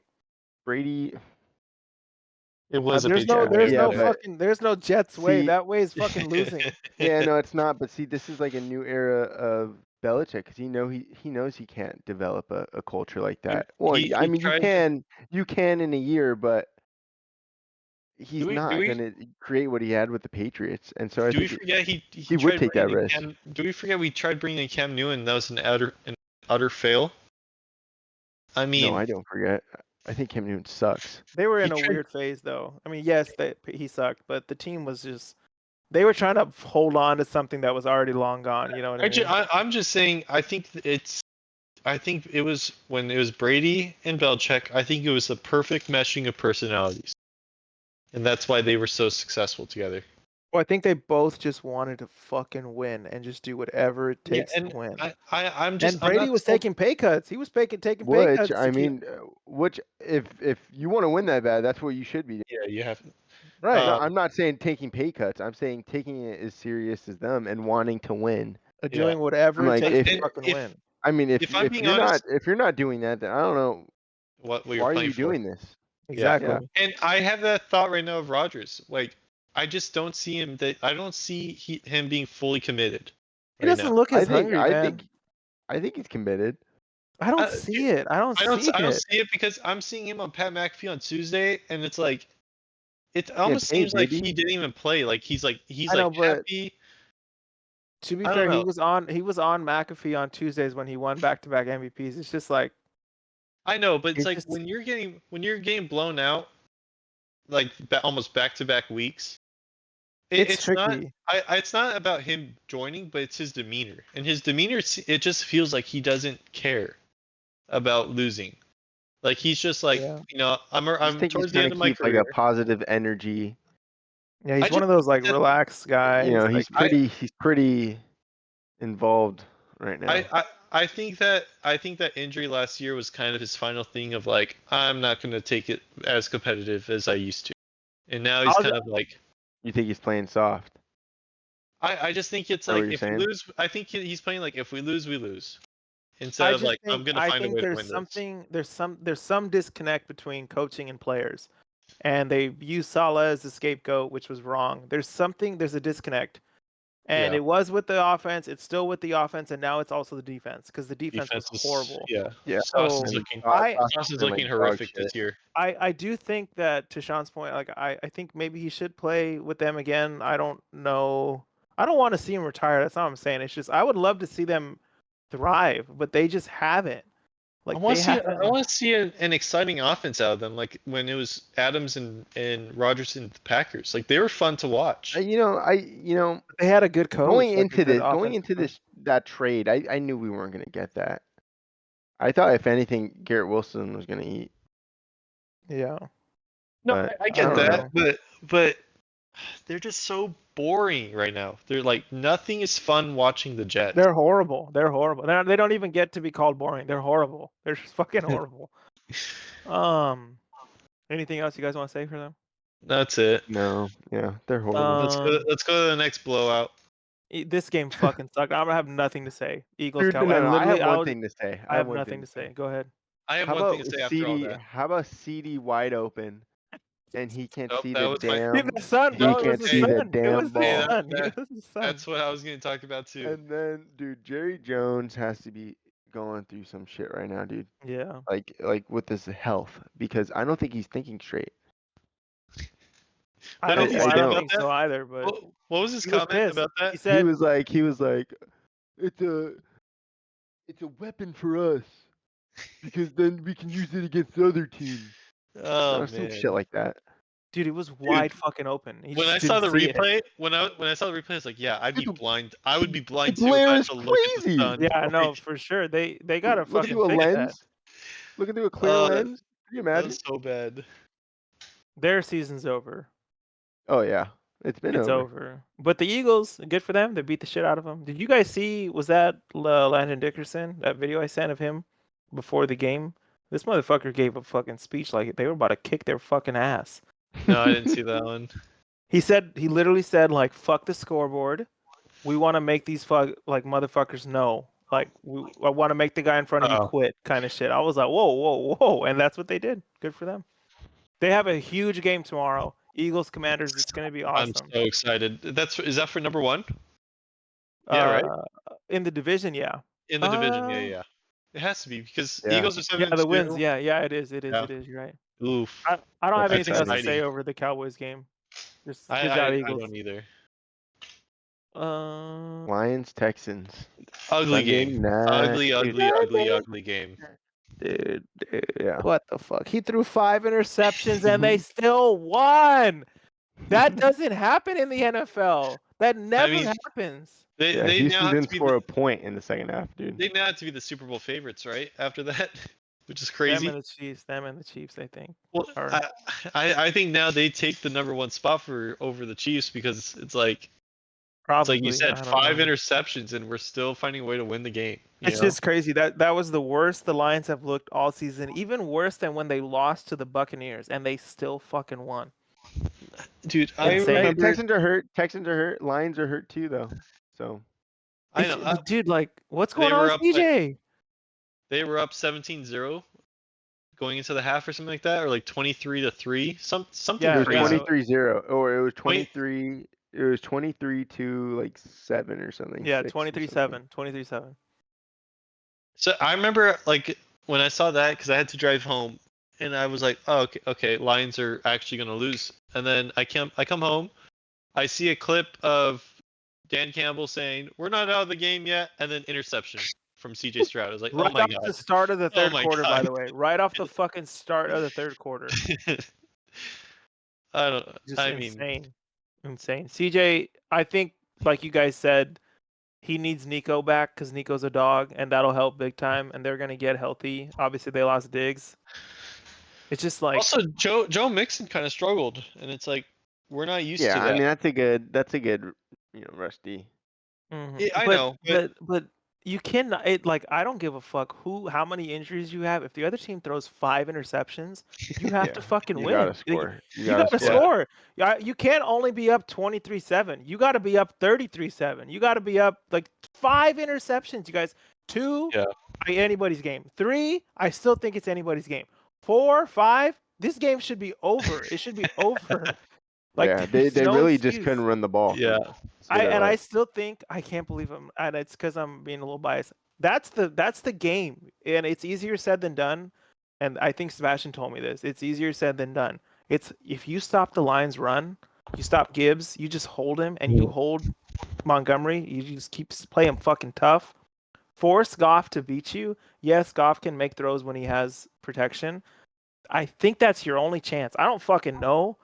Brady. It was a There's Patriot no, way. there's no Jets way. See- That way is fucking losing. Yeah, no, it's not. But see, this is like a new era of Belichick, because he knows he can't develop a culture like Dude, that. Well, I he mean, you can in a year, but he's do not we gonna create what he had with the Patriots, and so I do we think forget he he would tried take that bringing in risk. Do we forget we tried bringing in Cam Newton? That was an utter fail. I No, mean, I don't forget. I think Cam Newton sucks. They were he in a tried. weird phase, though. I mean, yes, he sucked, but the team was just they were trying to hold on to something that was already long gone. You know what I mean? I'm just saying. I think it was when it was Brady and Belichick. I think it was the perfect meshing of personalities, and that's why they were so successful together. Well, I think they both just wanted to fucking win and just do whatever it Yeah, takes and to win. I'm And I'm Brady not was so taking pay cuts. He was taking pay Which cuts I to keep mean, which if you want to win that bad, that's what you should be doing. yeah. You have right. I'm not saying taking pay cuts. I'm saying taking it as serious as them and wanting to win. yeah. Doing whatever I'm it like, takes to And fucking win. I mean, if I'm being honest, if you're not doing that, then I don't know what you're why are playing you for. doing this. Yeah. Exactly. Yeah. And I have that thought right now of Rodgers. Like, I just don't see him. I don't see him being fully committed He right doesn't now. look I as think hungry, man. I think he's committed. I don't Dude, see it. I don't see I don't it. see it because I'm seeing him on Pat McAfee on Tuesday, and it's like it Getting almost paid, seems like baby. he didn't even play. Like he's I know, but happy. to be I don't fair, know. he was on McAfee on Tuesdays when he won back-to-back MVPs. It's just like I know, but it's it's like just when you're getting blown out like almost back to back weeks. it's It's not. tricky. It's not about him joining, but it's his demeanor. And his demeanor, it just feels like he doesn't care about losing. Like he's just like, Yeah. I just I'm think he's towards the trying end to of my keep like career. a positive energy. Yeah, I he's one just of those like think relaxed guys. Like He's pretty involved right now. I think that injury last year was kind of his final thing of like, I'm not going to take it as competitive as I used to. And now he's I'll, kind of like, You think he's playing soft? I just think it's Is that what like you're if we saying? lose, I think he's playing like if we lose, we lose. Instead of like, I'm going to I find a think way to win this. there's some disconnect between coaching and players. And they used Salah as the scapegoat, which was wrong. There's a disconnect. And Yeah. it was with the offense, it's still with the offense, and now it's also the defense because the defense was Defense is horrible. yeah. Yeah. Sauce is So And looking Sauce Sauce is playing looking like dog horrific shit. this year. I do think that to Sean's point, like I think maybe he should play with them again. I don't know. I don't want to see him retire. That's not what I'm saying. It's just I would love to see them thrive, but they just haven't. Like they haven't. I want to see an exciting offense out of them, like when it was Adams and Rodgers and the Packers. Like they were fun to watch. They had a good coach, like a good Going offensive into coach. that trade, I knew we weren't gonna get that. I thought if anything, Garrett Wilson was gonna eat. Yeah. No, But I I get don't that, know. but they're just so boring right now. They're like nothing is fun watching the Jets. They're horrible. They're horrible. They don't even get to be called boring. They're horrible. They're just fucking horrible. Anything else you guys want to say for them? That's it. No, yeah, they're horrible. Let's go to the next blowout. This game fucking sucked. I have nothing to say. Eagles, Dude, Cowboys. no, I have one would. thing to say. I have nothing to say. Go ahead. I have How one thing about to say after all that. How about CD wide open, and he can't Nope, see that the was my Dude, damn. the sun, He bro. It was can't the see the sun. It damn was the Hey, ball. sun. It was the sun. that's what I was going to talk about too. And then, dude, Jerry Jones has to be going through some shit right now, dude. Yeah. Like with his health, because I don't think he's thinking straight. I What don't, did he I say I don't about don't. think that? so either, but What was his he was comment pissed. about that? He said, He was like, it's a weapon for us because then we can use it against other teams. Oh Some man. shit like that. dude, it was Dude, wide fucking open. He when just I saw didn't the see it. replay, when I saw the replay, I was like, yeah, I'd be Dude, blind. I would be The blind too if glare I had is to look at the crazy. sun. Yeah, I know Like, for sure. They gotta Looking fucking through a fix that. lens. Looking through a clear lens. Can you that imagine? was so bad. Their season's over. Oh yeah, it's been It's over. over. But the Eagles, good for them. They beat the shit out of them. Did you guys see? Was that Landon Dickerson? That video I sent of him before the game. This motherfucker gave a fucking speech like they were about to kick their fucking ass. No, I didn't see that one. He literally said like, "Fuck the scoreboard. We want to make these motherfuckers know. Like, I want to make the guy in front of you Oh, quit," kind of shit. I was like, "Whoa, whoa, whoa!" And that's what they did. Good for them. They have a huge game tomorrow. Eagles Commanders. It's gonna be I'm awesome. so excited. Is that for number one? Yeah, right. In the division, yeah. In the division, Uh, yeah. It has to be because Yeah. Eagles are Yeah, the wins. 7-2. Yeah, it is. Yeah. You're right. Oof. I don't have That's anything else to exciting. say over the Cowboys game. Just I, good I job, I Eagles. don't either. Lions, Texans. Ugly Sunday game. night. Ugly game. Dude, Yeah. what the fuck? He threw 5 interceptions and they still won. That doesn't happen in the NFL. That never mean, happens. They Yeah, they now Houston have to didn't be score a point in the second half, dude. they now have to be the Super Bowl favorites, right? After that, which is Them crazy. and the Chiefs. I think. Well, Or- I think now they take the #1 spot over the Chiefs because it's like you Probably. said, I don't 5 know. interceptions and we're still finding a way to win the game. You It's know? just crazy. That was the worst the Lions have looked all season. Even worse than when they lost to the Buccaneers and they still fucking won. Dude, I Insane. Hey, remember. Texans are hurt. Texans are hurt. Lions are hurt too, though. So I know. But dude, like, what's They going on were with up, like, CJ? They were up 17-0 going into the half or something like that, or like 23-3, something Yeah, it was crazy. yeah. 23-0, or it was Wait. 23. It was 23 to like 7 or something. Yeah, 6 or something. 23-7. 23-7. So I remember like when I saw that because I had to drive home, and I was like, oh, okay, Lions are actually gonna lose. And then I come home, I see a clip of Dan Campbell saying, "We're not out of the game yet," and then interception from CJ Stroud. I was like, Right oh my off god. the start of the Oh third my quarter, by God. the way. Right off the fucking start of the third quarter. I don't. Just I mean, insane. CJ, I think, like you guys said, he needs Nico back because Nico's a dog, and that'll help big time. And they're gonna get healthy. Obviously, they lost Diggs. It's just like also Joe Mixon kind of struggled, and it's like we're not used Yeah, to that. I mean that's a good, rusty. Mhm. Yeah, I know, but you cannot. Like, I don't give a fuck how many injuries you have. If the other team throws 5 interceptions, you have Yeah, to fucking you win. gotta score. You You gotta gotta score. score. Yeah, you can't only be up 23-7. You got to be up 33-7. You got to be up like 5 interceptions. You guys, 2, Yeah. anybody's game. 3, I still think it's anybody's game. 4, 5, this game should be over. It should be over. Like, Yeah, there's they no really just excuse. couldn't run the ball. Yeah. I still think I can't believe I'm, and it's because I'm being a little biased. That's the game, and it's easier said than done. And I think Sebastian told me this. It's easier said than done. It's if you stop the Lions run, you stop Gibbs, you just hold him, and you hold Montgomery. You just play him fucking tough. Force Goff to beat you. Yes, Goff can make throws when he has protection. I think that's your only chance. I don't fucking know.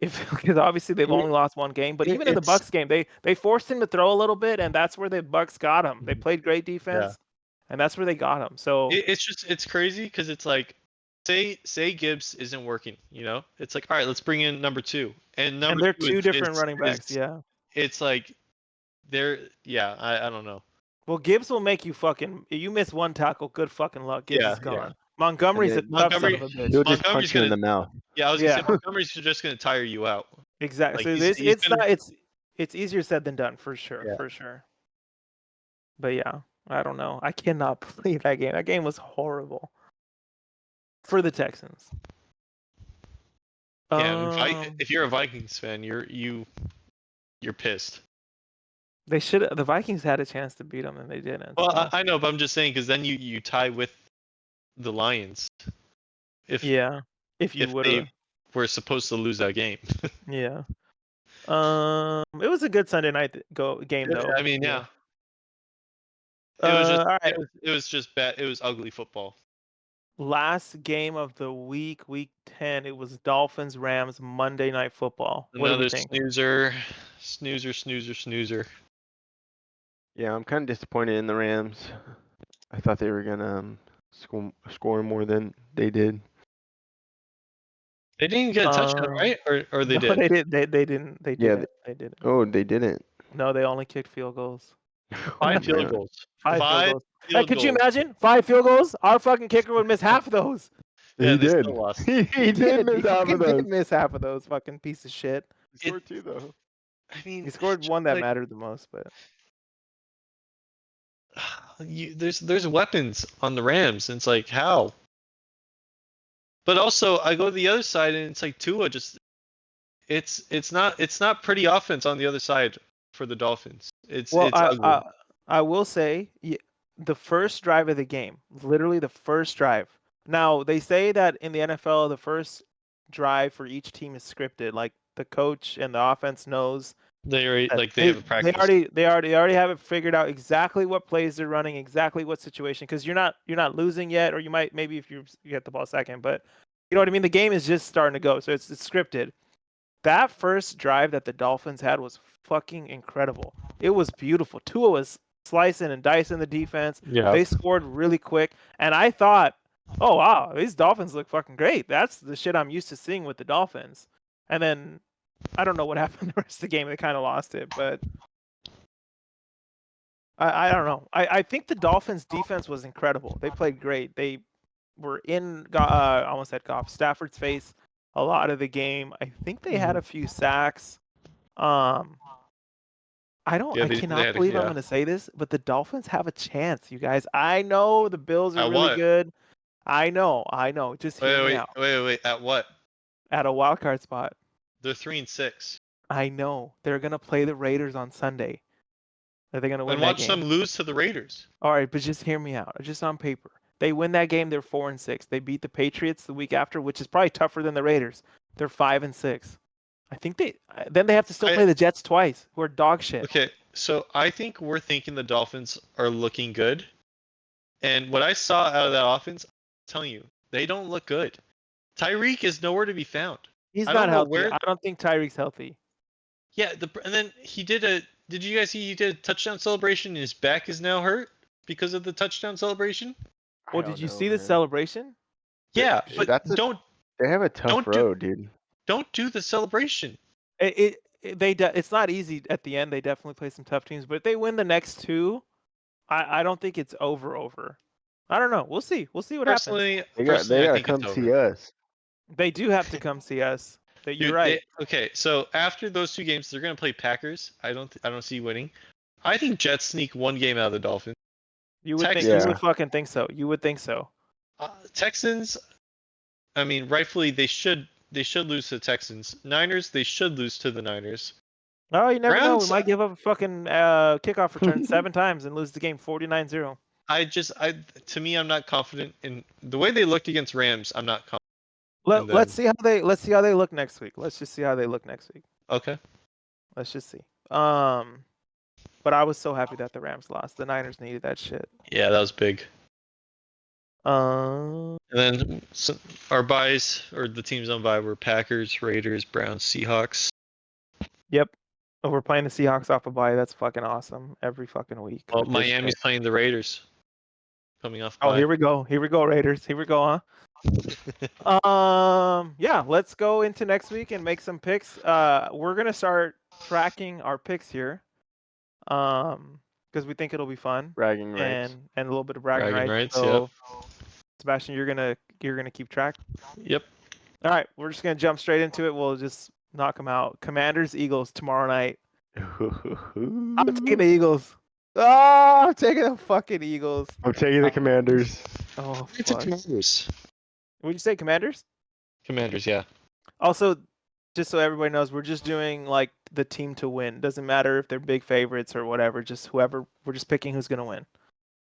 Because obviously they've only lost one game, but even in the Bucks game, they forced him to throw a little bit, and that's where the Bucks got him. They played great defense, and that's where they got him. So it's crazy because it's like, say Gibbs isn't working, it's like, all right, let's bring in number 2, and number they're 2 two is, different running backs. Yeah. It's like I don't know. Well, Gibbs will make you fucking. You miss one tackle, good fucking luck. Gibbs is gone. Yeah. Montgomery's a And tough son of a bitch. He'll just Montgomery's punch you in gonna. the mouth. Yeah, I was gonna say Montgomery's just gonna tire you out. Exactly. Like, So he's gonna- it's easier said than done for sure. Yeah. For sure. But yeah, I don't know. I cannot believe that game. That game was horrible for the Texans. Yeah, if you're a Vikings fan, you're pissed. They should. The Vikings had a chance to beat them, and they didn't. Well, so. I know, but I'm just saying because then you tie with the Lions. If you would have. they were supposed to lose that game. Yeah. It was a good Sunday night game though. I mean, yeah. All right. It was just bad. It was ugly football. Last game of the week 10. It was Dolphins Rams Monday Night Football. What do Another we think? snoozer. Yeah, I'm kind of disappointed in the Rams. I thought they were gonna score more than they did. They didn't get a touchdown, right? Or they No, did? they didn't. They didn't. They Yeah, didn't. They didn't. Oh, they didn't. No, they only kicked field goals. 5 field goals. 5 field goals. Hey, field could you goals. imagine 5 field goals? Our fucking kicker would miss half of those. Yeah, He they did. still lost. He did miss half of those. Did miss half of those. Fucking piece of shit. He scored 2 though. I mean, He scored one that mattered the most, but there's weapons on the Rams, and it's like how. But also, I go to the other side, and it's like Tua just. It's not pretty offense on the other side for the Dolphins. It's ugly. I will say the first drive of the game, literally the first drive. Now they say that in the NFL, the first drive for each team is scripted. Like the coach and the offense knows They already that like they have a practice. they already have it figured out exactly what plays they're running, exactly what situation. Because you're not losing yet, or you might maybe if you get the ball second, but you know what I mean. The game is just starting to go, so it's scripted. That first drive that the Dolphins had was fucking incredible. It was beautiful. Tua was slicing and dicing the defense. Yeah. They scored really quick, and I thought, oh wow, these Dolphins look fucking great. That's the shit I'm used to seeing with the Dolphins. And then I don't know what happened the rest of the game. They kind of lost it, but I don't know. I think the Dolphins' defense was incredible. They played great. They were in I almost said Goff Stafford's face a lot of the game. I think they had a few sacks. I Yeah, they cannot had believe I'm yeah. going to say this, but the Dolphins have a chance, you guys. I know the Bills are At really what? good. I know. Just hear me out. Wait. At what? At a wild card spot. They're 3-6. I know. They're going to play the Raiders on Sunday. Are they going to win And that watch game? them lose to the Raiders. All right, but just hear me out. Just on paper. They win that game, they're 4-6. They beat the Patriots the week after, which is probably tougher than the Raiders. They're 5-6. I think then they have to still play the Jets twice, who are dog shit. Okay, so I think we're thinking the Dolphins are looking good. And what I saw out of that offense, I'm telling you, they don't look good. Tyreek is nowhere to be found. He's I not don't know healthy. where. I don't think Tyreek's healthy. Yeah, and then he did a. Did you guys see he did a touchdown celebration and his back is now hurt because of the touchdown celebration? Well, did you see the celebration? Yeah, but They have a tough road, dude. Don't do the celebration. It's not easy at the end. They definitely play some tough teams, but if they win the next two, I don't think it's over. I don't know. We'll see. We'll see what happens. They gotta come see us. They do have to come see us. You're right. Okay, so after those two games, they're gonna play Packers. I don't see winning. I think Jets sneak one game out of the Dolphins. You would think. You would fucking think so. You would think so. Texans. I mean, rightfully they should lose to the Texans. Niners, they should lose to the Niners. Oh, you never know. We might give up a fucking kickoff return 7 times and lose the game 49-0. To me, I'm not confident in the way they looked against Rams. I'm not confident. Let's see how they look next week. Let's just see how they look next week. Okay. Let's just see. But I was so happy that the Rams lost. The Niners needed that shit. Yeah, that was big. And then our buys, or the teams on bye, were Packers, Raiders, Browns, Seahawks. Yep. Oh, we're playing the Seahawks off a bye. That's fucking awesome. Every fucking week. Well, Miami's playing the Raiders. Coming off. Oh, here we go, Raiders. Here we go, huh? Yeah, let's go into next week and make some picks. We're gonna start tracking our picks here. Because we think it'll be fun. Bragging rights. And a little bit of bragging rights. So, yep. Sebastian, you're gonna keep track. Yep. All right, we're just gonna jump straight into it. We'll just knock them out. Commanders, Eagles tomorrow night. I'm taking the Eagles. Oh, I'm taking the fucking Eagles. I'm taking the Commanders. Oh, it's Commanders. Would you say Commanders? Commanders, yeah. Also, just so everybody knows, we're just doing like the team to win. Doesn't matter if they're big favorites or whatever. Just whoever. We're just picking who's gonna win.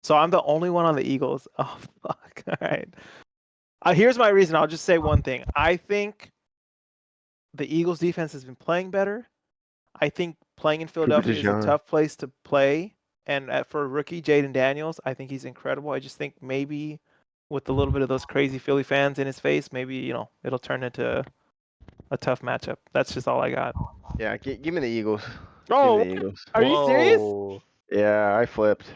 So I'm the only one on the Eagles. Oh fuck! All right. Here's my reason. I'll just say one thing. I think the Eagles defense has been playing better. I think playing in Philadelphia is a tough place to play. And for rookie Jaden Daniels, I think he's incredible. I just think maybe with a little bit of those crazy Philly fans in his face, maybe it'll turn into a tough matchup. That's just all I got. Yeah, give me the Eagles. Oh, the Eagles. Are you serious? Yeah, I flipped.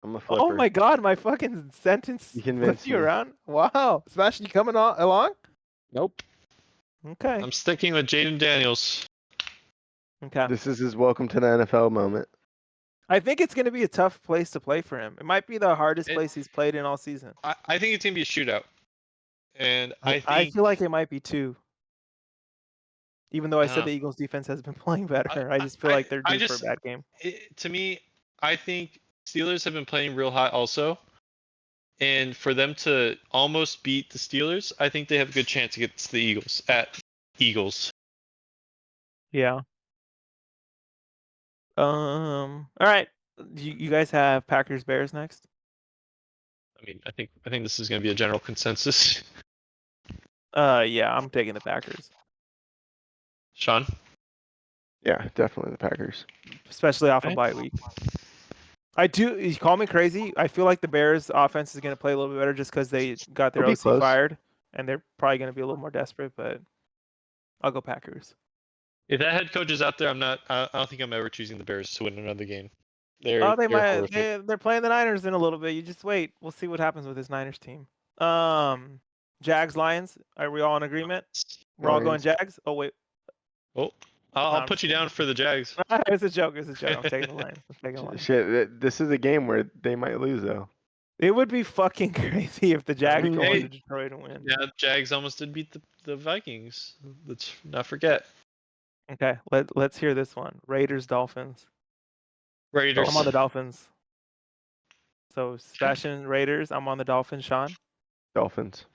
I'm a flipper. Oh my god, my fucking sentence flipped you around. Wow, Sebastian, you coming along? Nope. Okay. I'm sticking with Jaden Daniels. Okay. This is his welcome to the NFL moment. I think it's going to be a tough place to play for him. It might be the hardest place he's played in all season. I think it's going to be a shootout. And I feel like it might be too. Even though I said the Eagles defense has been playing better. I just feel like they're due for a bad game. To me, I think Steelers have been playing real hot also. And for them to almost beat the Steelers, I think they have a good chance against the Eagles at Eagles. Yeah. All right. You guys have Packers Bears next. I mean, I think this is going to be a general consensus. Yeah, I'm taking the Packers, Sean? Yeah, definitely the Packers. especially off a Okay. bye week. I do. You call me crazy. I feel like the Bears' offense is going to play a little bit better just because they got their It'll be OC close. fired, and they're probably going to be a little more desperate. But I'll go Packers. If that head coach is out there, I don't think I'm ever choosing the Bears to win another game. Oh, they They're might. horrific. They're playing the Niners in a little bit. You just wait. We'll see what happens with this Niners team. Jags Lions. Are we all in agreement? We're all going Lions. Jags. Oh wait, Oh, No, I'll I'm put you just down for the Jags. it's a joke. It's a joke. I'm taking the Lions. I'm taking the Lions. Shit, this is a game where they might lose though. It would be fucking crazy if the Jags mean, go hey, into Detroit and win. Yeah, Jags almost did beat the Vikings. Let's not forget. Okay, let's hear this one. Raiders Dolphins. Raiders. I'm on the Dolphins. So Sebastian Raiders. I'm on the Dolphins. Sean. Dolphins.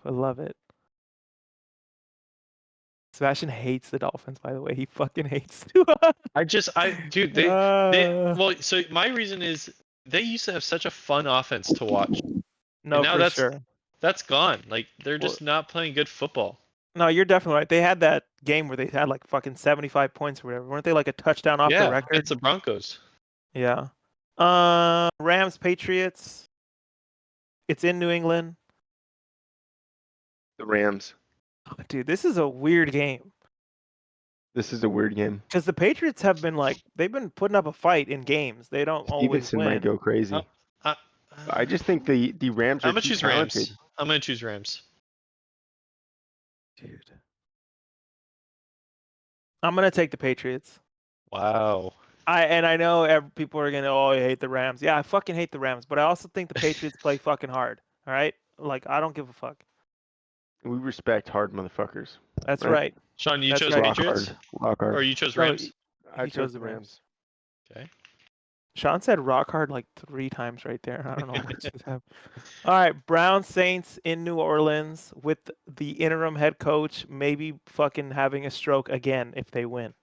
I love it. Sebastian hates the Dolphins, by the way. He fucking hates Tua. Dude, they well, so my reason is they used to have such a fun offense to watch. No, and now for sure. that's gone. Like they're Well, just not playing good football. No, you're definitely right. They had that game where they had like fucking 75 points or whatever. Weren't they like a touchdown off the record? It's the Broncos. Yeah. Rams Patriots. It's in New England. The Rams. Dude, this is a weird game. This is a weird game. Because the Patriots have been they've been putting up a fight in games. They don't always Stevenson win. might go crazy. I just think the Rams are I'm gonna too choose talented. Rams. I'm gonna choose Rams. Dude. I'm gonna take the Patriots. Wow. I know people are gonna I hate the Rams. Yeah, I fucking hate the Rams, but I also think the Patriots play fucking hard. All right, like I don't give a fuck. We respect hard motherfuckers. That's right. Sean, you That's chose right. Patriots, Rock hard. or you chose No, Rams? I he chose the Rams. Okay. Sean said rock hard like 3 times right there. I don't know what just happened. All right, Brown Saints in New Orleans with the interim head coach maybe fucking having a stroke again if they win.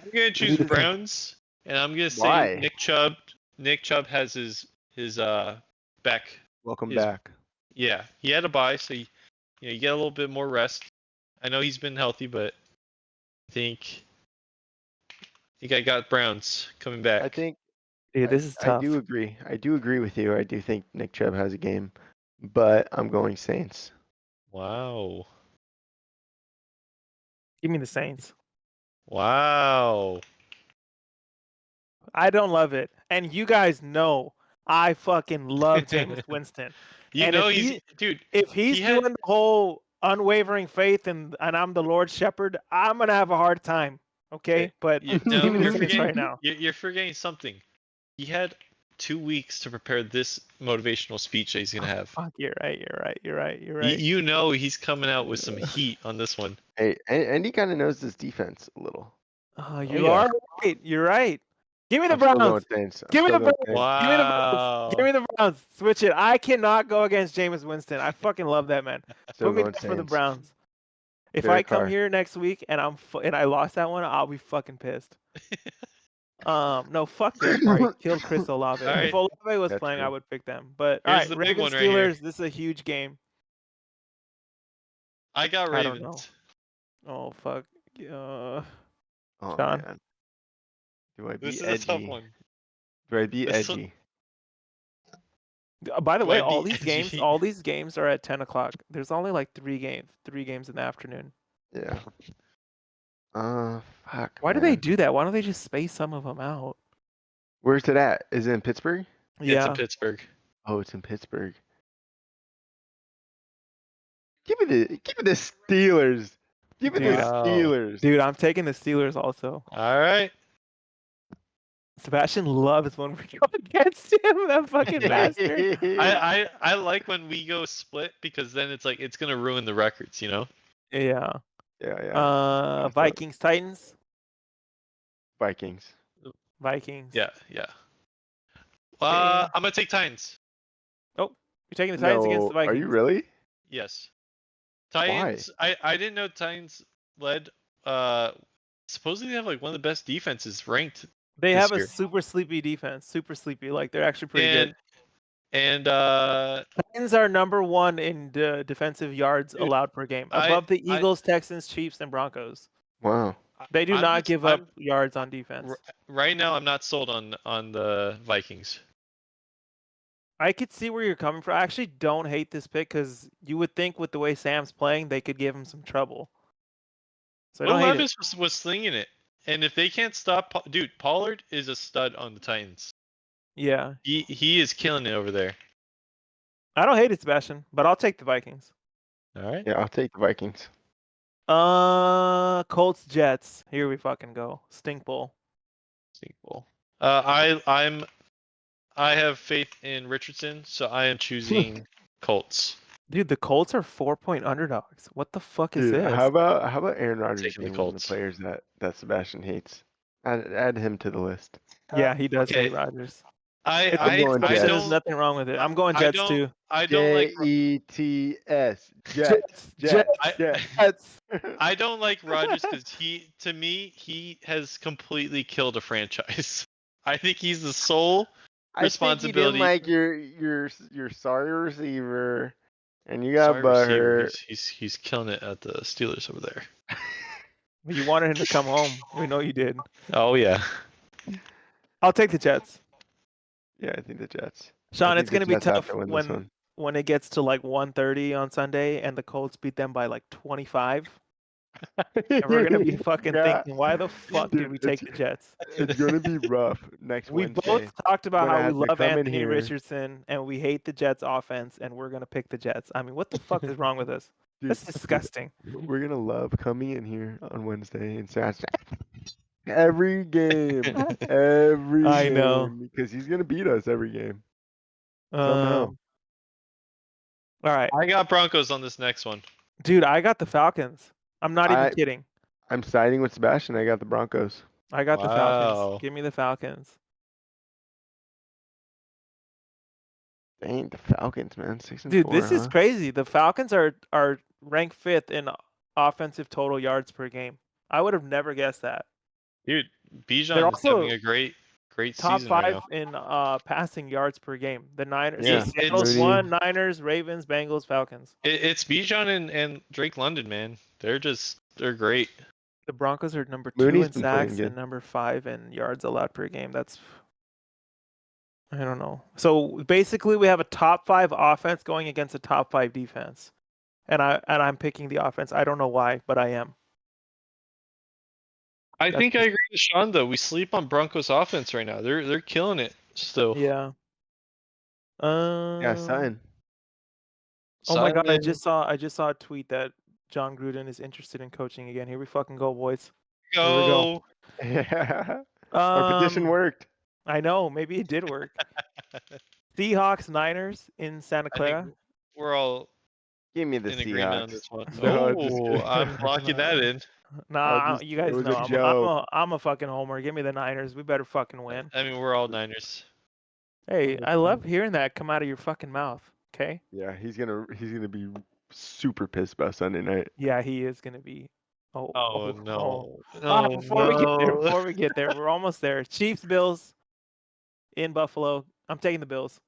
I'm gonna choose Browns, and I'm gonna say Why? Nick Chubb. Nick Chubb has his back. Welcome His- back. Yeah, he had a bye, so you get a little bit more rest. I know he's been healthy, but I think I got Browns coming back. I think Dude, this is tough. I do agree. I do agree with you. I do think Nick Chubb has a game, but I'm going Saints. Wow. Give me the Saints. Wow. I don't love it. And you guys know I fucking love Jameis Winston. You And know if he's dude. If he's doing the whole unwavering faith and I'm the Lord Shepherd, I'm gonna have a hard time. Okay, but You, give me the you're Saints forgetting right now. You're forgetting something. He had 2 weeks to prepare this motivational speech that he's gonna have. Fuck, you're right. You know he's coming out with some heat on this one. Hey, and he kind of knows this defense a little. Oh, yeah. are right. You're right. Give me the I'm still going Browns. Saints. Give me the Browns. Wow. Give me the Browns. Give me the Browns. Switch it. I cannot go against Jameis Winston. I fucking love that man. Still Put me going down for the Saints. Browns. If Derek I come Carr. here next week and and I lost that one, I'll be fucking pissed. No, fuck Derek Carr. He killed Chris Olave. All right. If Olave was That's playing, I true. would pick them. But all Here's right, the big Ravens one right here. Steelers. This is a huge game. I got I don't Ravens. Oh fuck. Oh John? man. Do I be This is edgy? a tough one. Do I be This one- edgy? By the Do way, I all be these games are at 10 o'clock. There's only like 3 games in the afternoon. Yeah. Fuck. Why do they man. do that? Why don't they just space some of them out? Where's it at? Is it in Pittsburgh? It's Yeah. in Pittsburgh. Oh, it's in Pittsburgh. Give me the Steelers. Give me the Wow. Steelers. Dude, I'm taking the Steelers also. All right. Sebastian loves when we go against him, that fucking bastard. I like when we go split because then it's like it's gonna ruin the records, you know? Yeah. Yeah. Vikings, Titans. Vikings. Vikings. Yeah. Okay. I'm gonna take Titans. You're taking the Titans against the Vikings. Are you really? Yes. Titans. I didn't know Titans led. Supposedly they have like one of the best defenses ranked They this have a year. super sleepy defense. Super sleepy. Like they're actually pretty good. And Titans are number 1 in defensive yards dude, allowed per game, I above the I Eagles, Texans, Chiefs, and Broncos. Wow. They do I'm not just give up yards on defense. right now I'm not sold on the Vikings. I could see where you're coming from. I actually don't hate this pick because you would think with the way Sam's playing, they could give him some trouble. So I Will don't hate it. Levis was slinging it, and if they can't stop, dude, Pollard is a stud on the Titans. Yeah, He is killing it over there. I don't hate it, Sebastian, but I'll take the Vikings. All right. Yeah, I'll take the Vikings. Colts, Jets. Here we fucking go. Stink bowl. Sequel. I have faith in Richardson, so I am choosing Colts. Dude, the Colts are 4-point underdogs. What the fuck is Dude, this? how about Aaron Rodgers Taking the being one of the Colts. players that Sebastian hates? Add him to the list. Yeah, he does Okay. hate Rodgers. I going There's Jets. nothing wrong with it. I'm going Jets too. I don't like Jets. Jets. Jets. Jets. I don't like Rodgers because to me he has completely killed a franchise. I think he's the sole responsibility. I think you didn't like your sorry receiver, and you got Sorry, receiver. butthurt. He's killing it at the Steelers over there. You wanted him to come home. We know you did. Oh yeah. I'll take the Jets. Yeah, I think the Jets. Sean, think it's the gonna be Jets have tough to win this one. when it gets to like 1:30 on Sunday and the Colts beat them by like 25. And we're gonna be fucking Yeah. thinking, why the fuck did Dude, we take the Jets? It's gonna be rough next We Wednesday. both talked about Gonna how we have to love come in Anthony here. Richardson and we hate the Jets offense, and we're gonna pick the Jets. I mean, what the fuck is wrong with us? Dude, That's disgusting. we're gonna love coming in here on Wednesday and Saturday. Every game, I know. because he's gonna beat us every game somehow. All right, I got Broncos on this next one. dude, I got the Falcons. I'm not even kidding. I'm siding with Sebastian. I got the Broncos. I got the Falcons. Wow. Give me the Falcons. Dang, the Falcons, man, 6-4. Dude, this is huh? crazy. The Falcons are ranked 5th in offensive total yards per game. I would have never guessed that. Dude, They're Bijan is also having a great Top season 5 right now. in passing yards per game. The Niners, Yeah, Seattle's Mooney. 1, Niners, Ravens, Bengals, Falcons. It's Bijan and Drake London, man. They're great. The Broncos are number 2 Mooney's in been playing sacks good. and number 5 in yards allowed per game. That's I don't know. So basically, we have a top 5 offense going against a top 5 defense, and I'm picking the offense. I don't know why, but I am. I think I agree with Sean though. We sleep on Broncos offense right now. They're killing it still. Yeah. Yeah, son. Oh my God! I Simon, just saw a tweet that John Gruden is interested in coaching again. Here we fucking go, boys. Here we go. go. Our petition worked. I know. Maybe it did work. Seahawks, Niners in Santa I Clara. think we're all Give me the in agreement on Seahawks. this one. No, just Oh, kidding. I'm locking that in. Nah, just- you guys it was know a joke. I'm a fucking homer. Give me the Niners. We better fucking win. I mean, we're all Niners. Hey, I love hearing that come out of your fucking mouth. Okay. Yeah, he's gonna be super pissed about Sunday night. Yeah, he is gonna be. Oh no. Before we get there, we're almost there. Chiefs, Bills in Buffalo. I'm taking the Bills.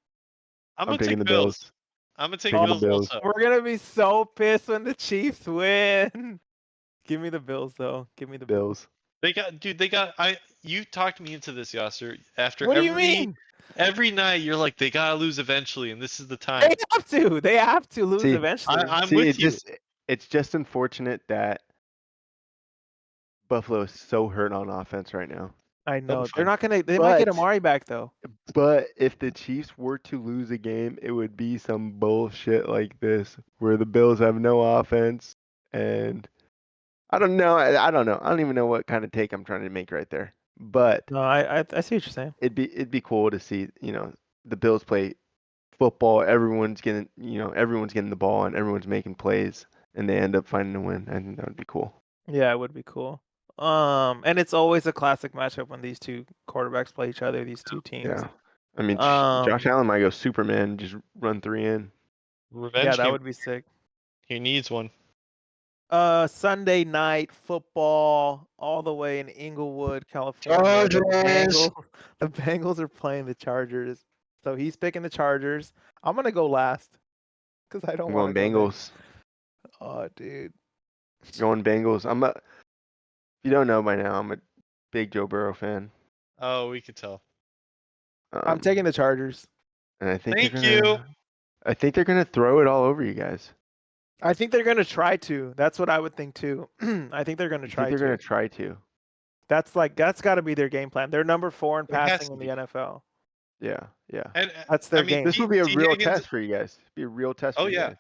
I'm gonna taking take the Bills. I'm gonna take Taking the Bills Bills. also. We're gonna be so pissed when the Chiefs win. Give me the Bills, though. Give me the Bills. Bills. You talked me into this, Yasser. After What do you mean? every night you're like, they gotta lose eventually, and this is the time. They have to. They have to lose See, eventually. I'm with you. It's just unfortunate that Buffalo is so hurt on offense right now. I know. fine. They're not gonna. They might get But- Amari back though. But if the Chiefs were to lose a game, it would be some bullshit like this, where the Bills have no offense, and I don't know. I don't know. I don't even know what kind of take I'm trying to make right there. But No, I see what you're saying. it'd be cool to see, the Bills play football. Everyone's getting the ball and everyone's making plays, and they end up finding a win. I think that would be cool. Yeah, it would be cool. And it's always a classic matchup when these two quarterbacks play each other. These two teams. Yeah. I mean, Josh Allen might go Superman, just run 3 in. Revenge Yeah, that game. would be sick. He needs one. Sunday night football all the way in Inglewood, California. The Chargers. Bengals are playing the Chargers. So he's picking the Chargers. I'm gonna go last because I don't I'm want going to go Bengals. next. Oh, dude. Going Bengals. If you don't know by now, I'm a big Joe Burrow fan. Oh, we could tell. I'm taking the Chargers. And I think Thank you. I think they're gonna throw it all over you guys. I think they're gonna try to. That's what I would think too. I think they're gonna I think try they're to. gonna try to. That's got to be their game plan. They're number 4 in It has passing to in the be. NFL. Yeah. And That's their I mean, game. This will be a T. real Higgins. test for you guys. Be a real test Oh for you yeah. guys.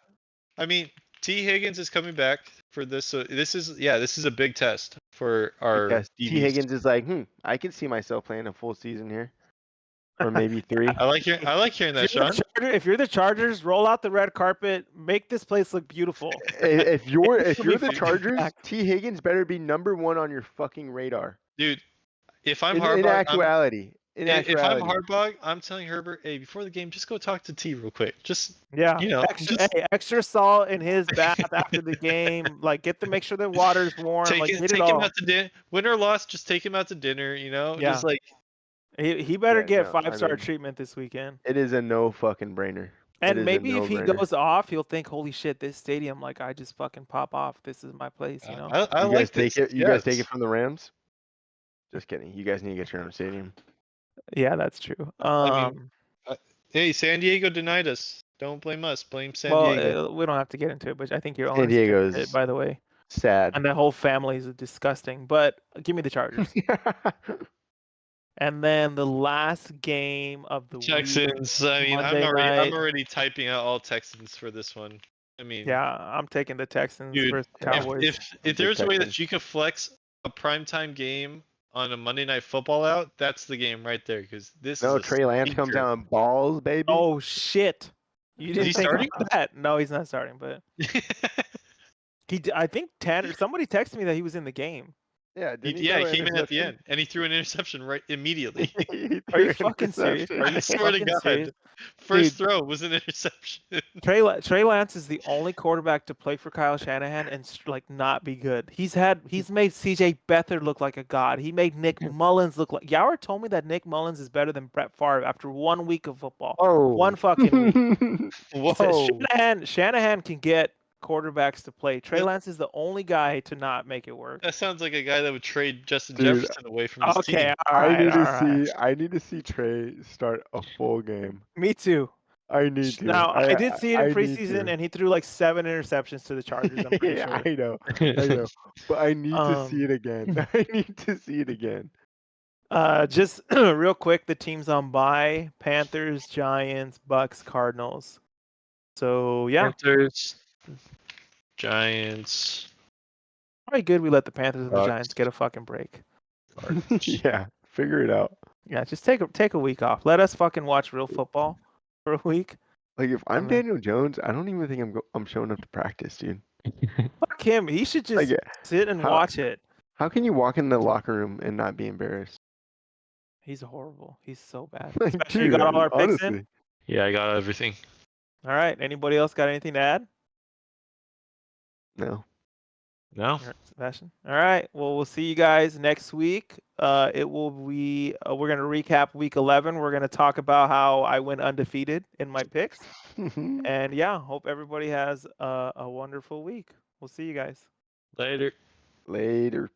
I mean, T. Higgins is coming back for this. So this is a big test for our Because T. DBs. Higgins is like, I can see myself playing a full season here. Or maybe 3. I like hearing that, Sean. If you're the Chargers, roll out the red carpet, make this place look beautiful. If you're It'll be the fucking Chargers, packed. T. Higgins better be number 1 on your fucking radar. Dude, if I'm In Harbaugh, actuality. if I'm Harbaugh, I'm telling Herbert, hey, before the game, just go talk to T real quick. Just extra salt in his bath after the game. Like make sure the water's warm. take Get it him all. out to dinner. Win or loss, just take him out to dinner. Yeah. Just like he better get no, 5-star treatment this weekend. It is a no fucking brainer. And maybe if he goes off, he'll think, "Holy shit, this stadium! Like I just fucking pop off. This is my place." You know. I you like guys take this. it. You guys take it from the Rams. Just kidding. You guys need to get your own stadium. Yeah, that's true. Hey, San Diego denied us. Don't blame us. Blame San Diego. We don't have to get into it, but I think your San Diego's it, by the way. Sad. And the whole family is disgusting. But give me the Chargers. And then the last game of the Texans. week, I mean, I'm already typing out all Texans for this one. I mean, yeah, I'm taking the Texans dude, versus the Cowboys. If there's a way that you could flex a primetime game on a Monday Night Football out, that's the game right there. Because Trey Lance comes out and balls, baby. Oh shit! You didn't think starting? about that? No, he's not starting. But I think Tanner. Somebody texted me that he was in the game. Yeah, he came in at the end, and he threw an interception right immediately. Are you fucking serious? I swear to God, serious? First throw was an interception. Trey Lance is the only quarterback to play for Kyle Shanahan and not be good. He's made CJ Beathard look like a god. He made Nick Mullins look like. Yower told me that Nick Mullins is better than Brett Favre after 1 week of football. Oh, 1 fucking week. Whoa. Shanahan can get quarterbacks to play. Trey Lance is the only guy to not make it work. That sounds like a guy that would trade Justin Jefferson away from his team. I need to see Trey start a full game. Me too. I need to. Now I did see it in preseason, and he threw like 7 interceptions to the Chargers. I'm pretty sure. I know, but I need to see it again. I need to see it again. Just real quick, the teams on bye: Panthers, Giants, Bucks, Cardinals. So yeah, Panthers, Giants. Probably good we let the Panthers and the Giants get a fucking break. Yeah, figure it out. Yeah, just take a week off. Let us fucking watch real football for a week. Like if I'm Daniel Jones, I don't even think I'm showing up to practice, dude. Fuck him. He should just sit and watch it. How can you walk in the locker room and not be embarrassed? He's horrible. He's so bad. Like, Especially dude, you got all our picks in. Yeah, I got everything. All right. Anybody else got anything to add? No. No. All right, Sebastian. All right. Well, we'll see you guys next week. It will be. We're gonna recap week 11. We're gonna talk about how I went undefeated in my picks. And yeah, hope everybody has a wonderful week. We'll see you guys. Later. Later.